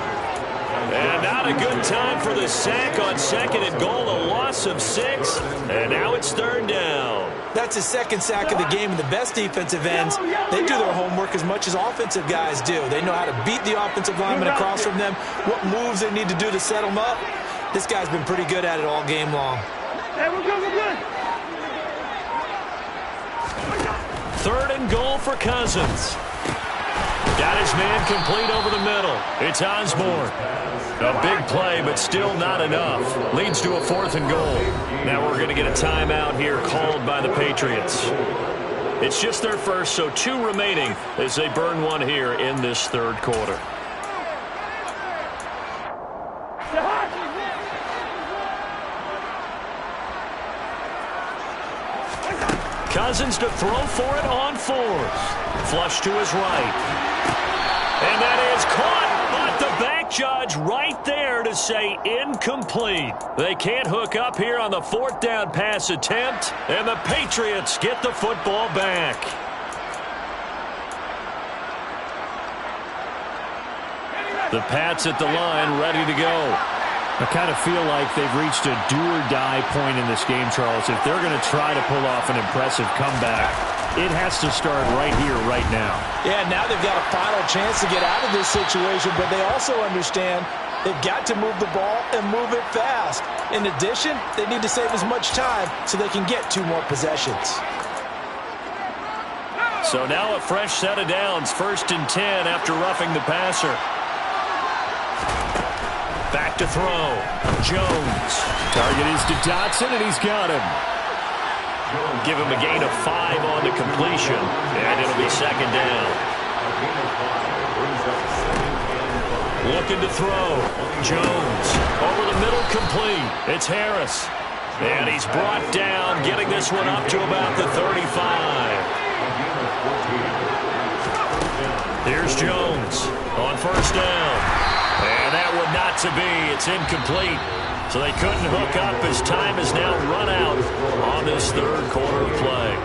And not a good time for the sack on 2nd and goal, a loss of 6. And now it's 3rd down. That's his 2nd sack of the game, and the best defensive ends, they do their homework as much as offensive guys do. They know how to beat the offensive lineman across from them, what moves they need to do to set them up. This guy's been pretty good at it all game long. Hey, we're good, we're good. 3rd and goal for Cousins. Got his man complete over the middle. It's Osborne. A big play, but still not enough. Leads to a 4th and goal. Now we're going to get a timeout here called by the Patriots. It's just their first, so 2 remaining as they burn one here in this 3rd quarter. Cousins to throw for it on 4th. Flush to his right. And that is caught, but the back judge right there to say incomplete. They can't hook up here on the 4th down pass attempt, and the Patriots get the football back. The Pats at the line, ready to go. I kind of feel like they've reached a do-or-die point in this game, Charles. If they're going to try to pull off an impressive comeback, it has to start right here, right now. Yeah, now they've got a final chance to get out of this situation, but they also understand they've got to move the ball and move it fast. In addition, they need to save as much time so they can get 2 more possessions. So now a fresh set of downs, 1st and 10 after roughing the passer. Back to throw. Jones. Target is to Dotson, and he's got him. Give him a gain of 5 on the completion, and it'll be 2nd down. Looking to throw. Jones. Over the middle, complete. It's Harris. And he's brought down, getting this one up to about the 35. Here's Jones on 1st down. And that one not to be. It's incomplete. So they couldn't hook up as time has now run out on this 3rd quarter of play.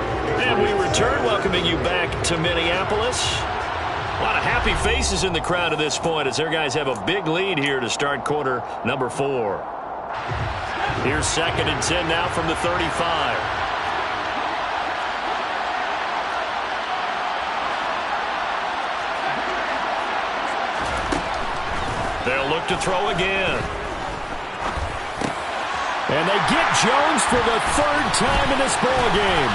And we return, welcoming you back to Minneapolis. A lot of happy faces in the crowd at this point as their guys have a big lead here to start quarter number 4. Here's 2nd and 10 now from the 35. They'll look to throw again. And they get Jones for the 3rd time in this ballgame.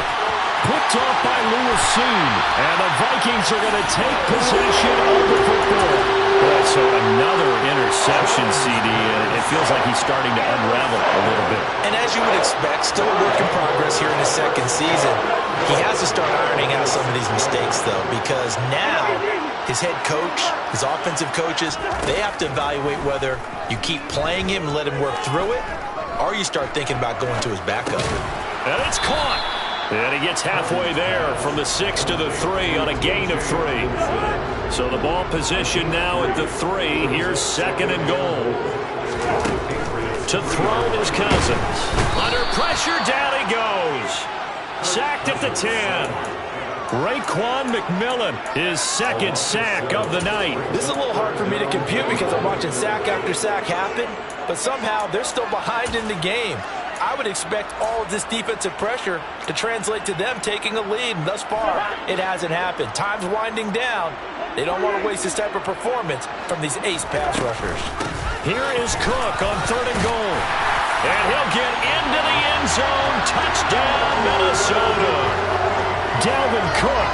Picked off by Lewis Seen. And the Vikings are going to take possession of the football. Boy, so another interception, CD, and it feels like he's starting to unravel a little bit. And as you would expect, still a work in progress here in his 2nd season. He has to start ironing out some of these mistakes, though, because now his head coach, his offensive coaches, they have to evaluate whether you keep playing him and let him work through it, or you start thinking about going to his backup. And it's caught. And he gets halfway there from the 6 to the 3 on a gain of 3. So the ball position now at the 3. Here's 2nd and goal. To throw is Cousins. Under pressure, down he goes. Sacked at the 10. Raekwon McMillan, his 2nd sack of the night. This is a little hard for me to compute because I'm watching sack after sack happen, but somehow they're still behind in the game. I would expect all of this defensive pressure to translate to them taking a lead, and thus far, it hasn't happened. Time's winding down. They don't want to waste this type of performance from these ace pass rushers. Here is Cook on 3rd and goal. And he'll get into the end zone. Touchdown, Minnesota. Dalvin Cook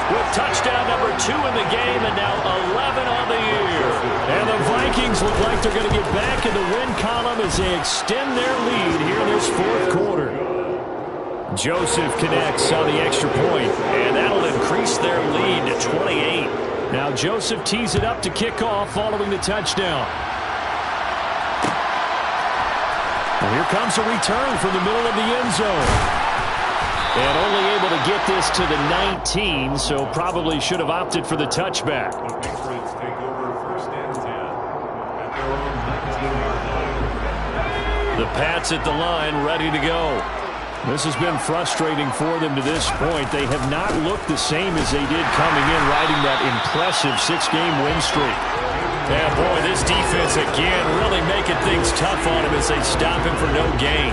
with touchdown number 2 in the game, and now 11 on the year. And the Vikings look like they're going to get back in the win column as they extend their lead here in this 4th quarter. Joseph connects on the extra point, and that'll increase their lead to 28. Now Joseph tees it up to kick off following the touchdown. And here comes a return from the middle of the end zone. And only able to get this to the 19, so probably should have opted for the touchback. The Patriots take over 1st and 10 at their own 19-yard line. The Pats at the line, ready to go. This has been frustrating for them to this point. They have not looked the same as they did coming in, riding that impressive 6-game win streak. Yeah, boy, this defense again really making things tough on him as they stop him for no gain.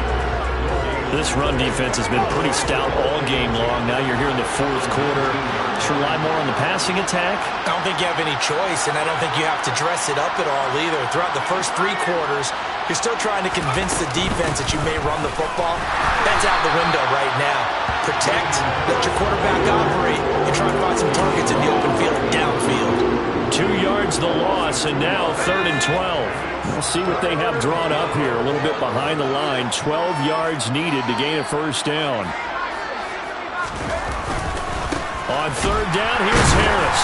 This run defense has been pretty stout all game long. Now you're here in the fourth quarter. Should rely more on the passing attack? I don't think you have any choice, and I don't think you have to dress it up at all either. Throughout the first three quarters, you're still trying to convince the defense that you may run the football. That's out the window right now. Protect, let your quarterback operate, and try to find some targets in the open field and downfield. 2 yards the loss, and now 3rd and 12. We'll see what they have drawn up here. A little bit behind the line. 12 yards needed to gain a first down. On 3rd down, here's Harris.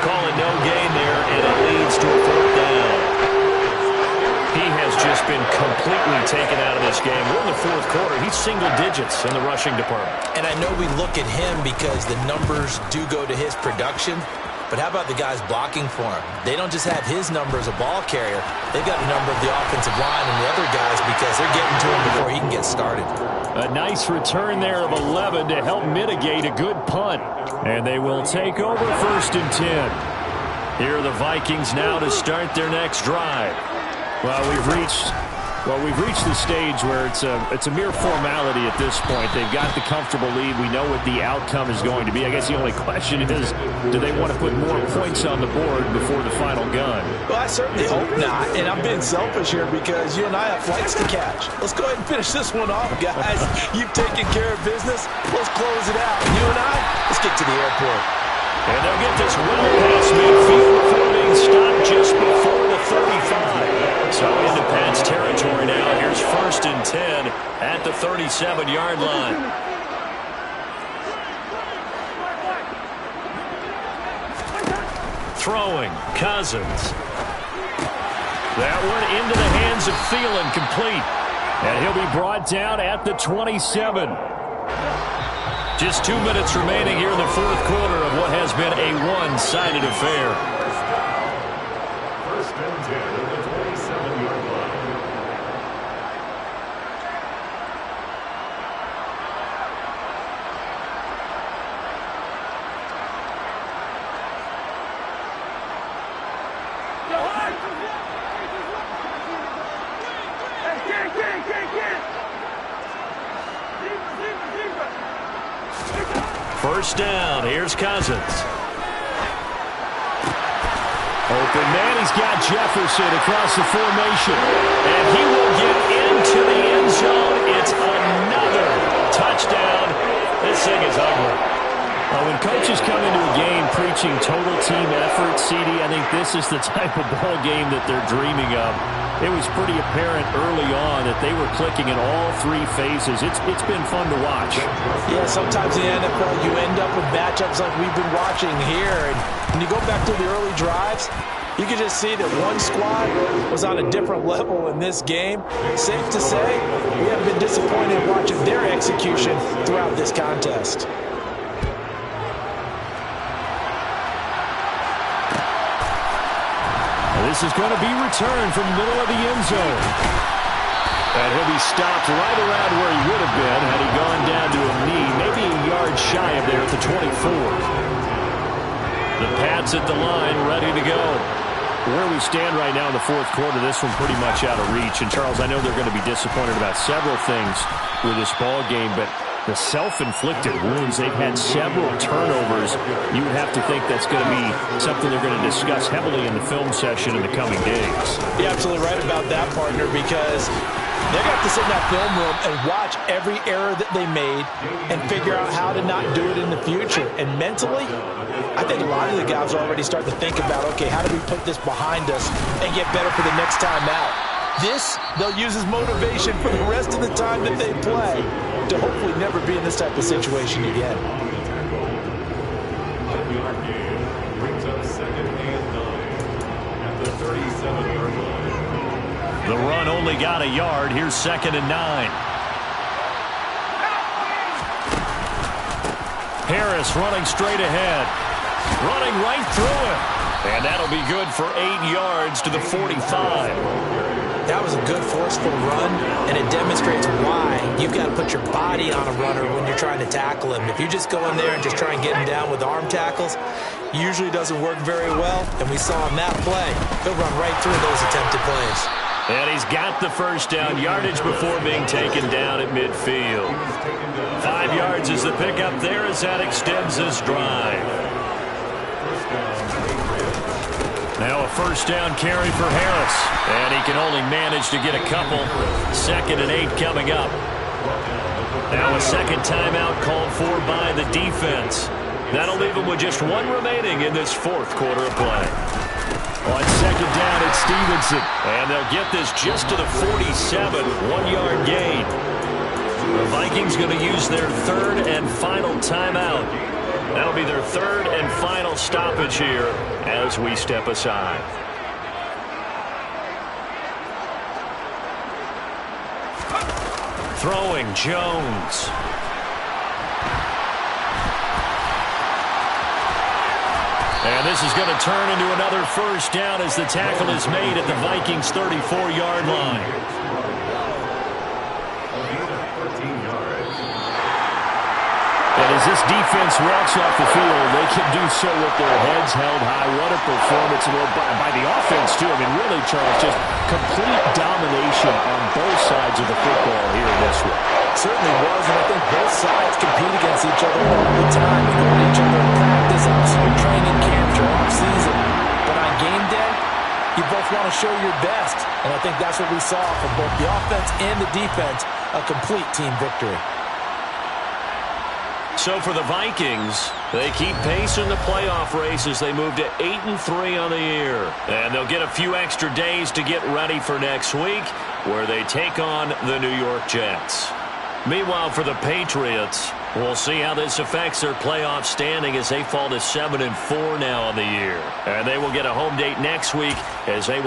Call it no gain there, and it leads to a 4th down. He has just been completely taken out of this game. We're in the fourth quarter. He's single digits in the rushing department. And I know we look at him because the numbers do go to his production. But how about the guys blocking for him? They don't just have his number as a ball carrier. They've got the number of the offensive line and the other guys because they're getting to him before he can get started. A nice return there of 11 to help mitigate a good punt. And they will take over 1st and 10. Here are the Vikings now to start their next drive. Well, we've reached the stage where it's a mere formality at this point. They've got the comfortable lead. We know what the outcome is going to be. I guess the only question is, do they want to put more points on the board before the final gun? Well, I certainly hope not. And I'm being selfish here because you and I have flights to catch. Let's go ahead and finish this one off, guys. You've taken care of business. Let's close it out. You and I, let's get to the airport. And they'll get this well past midfield before being stopped just before the 35. So into Pat's territory now. Here's 1st and 10 at the 37-yard line. Throwing, Cousins. That one into the hands of Thielen, complete. And he'll be brought down at the 27. Just 2 minutes remaining here in the fourth quarter of what has been a one-sided affair. 1st and 10 at the 27-yard line. First down, here's Cousins. Open man, he's got Jefferson across the formation. And he will get into the end zone. It's another touchdown. This thing is ugly. When coaches come into a game preaching total team effort, CD, I think this is the type of ball game that they're dreaming of. It was pretty apparent early on that they were clicking in all three phases. It's been fun to watch. Yeah, sometimes in the NFL you end up with matchups like we've been watching here. And when you go back to the early drives, you can just see that one squad was on a different level in this game. Safe to say, we have been disappointed watching their execution throughout this contest. This is going to be returned from the middle of the end zone. And he'll be stopped right around where he would have been had he gone down to a knee, maybe a yard shy of there at the 24. The Pats at the line, ready to go. Where we stand right now in the fourth quarter, this one pretty much out of reach. And, Charles, I know they're going to be disappointed about several things with this ball game, but the self-inflicted wounds, they've had several turnovers. You would have to think that's going to be something they're going to discuss heavily in the film session in the coming days. You're absolutely right about that, partner, because they're going to have to sit in that film room and watch every error that they made and figure out how to not do it in the future. And mentally, I think a lot of the guys already start to think about, okay, how do we put this behind us and get better for the next time out? This, they'll use as motivation for the rest of the time that they play to hopefully never be in this type of situation again. Brings up 2nd and 9 at the 37-yard line. The run only got a yard. Here's 2nd and 9. Harris running straight ahead. Running right through him. And that'll be good for 8 yards to the 45. That was a good forceful run, and it demonstrates why you've got to put your body on a runner when you're trying to tackle him. If you just go in there and just try and get him down with arm tackles, usually doesn't work very well, and we saw on that play, he'll run right through those attempted plays. And he's got the first down, yardage before being taken down at midfield. 5 yards is the pickup there as that extends this drive. Now a first down carry for Harris, and he can only manage to get a couple. 2nd and 8 coming up. Now a second timeout called for by the defense. That'll leave him with just 1 remaining in this 4th quarter of play. On 2nd down, it's Stevenson. And they'll get this just to the 47, 1-yard gain. The Vikings going to use their 3rd and final timeout. That'll be their 3rd and final stoppage here as we step aside. Throwing Jones. And this is going to turn into another first down as the tackle is made at the Vikings' 34-yard line. And as this defense walks off the field, they can do so with their heads held high. What a performance by the offense, too. I mean, really, Charles, just complete domination on both sides of the football here in this one. Certainly was, and I think both sides compete against each other all the time. They go to each other in practice, obviously your training camp, your off-season. But on game day, you both want to show your best. And I think that's what we saw from both the offense and the defense, a complete team victory. So for the Vikings, they keep pace in the playoff race as they move to 8-3 on the year. And they'll get a few extra days to get ready for next week, where they take on the New York Jets. Meanwhile, for the Patriots, we'll see how this affects their playoff standing as they fall to 7-4 now on the year. And they will get a home date next week as they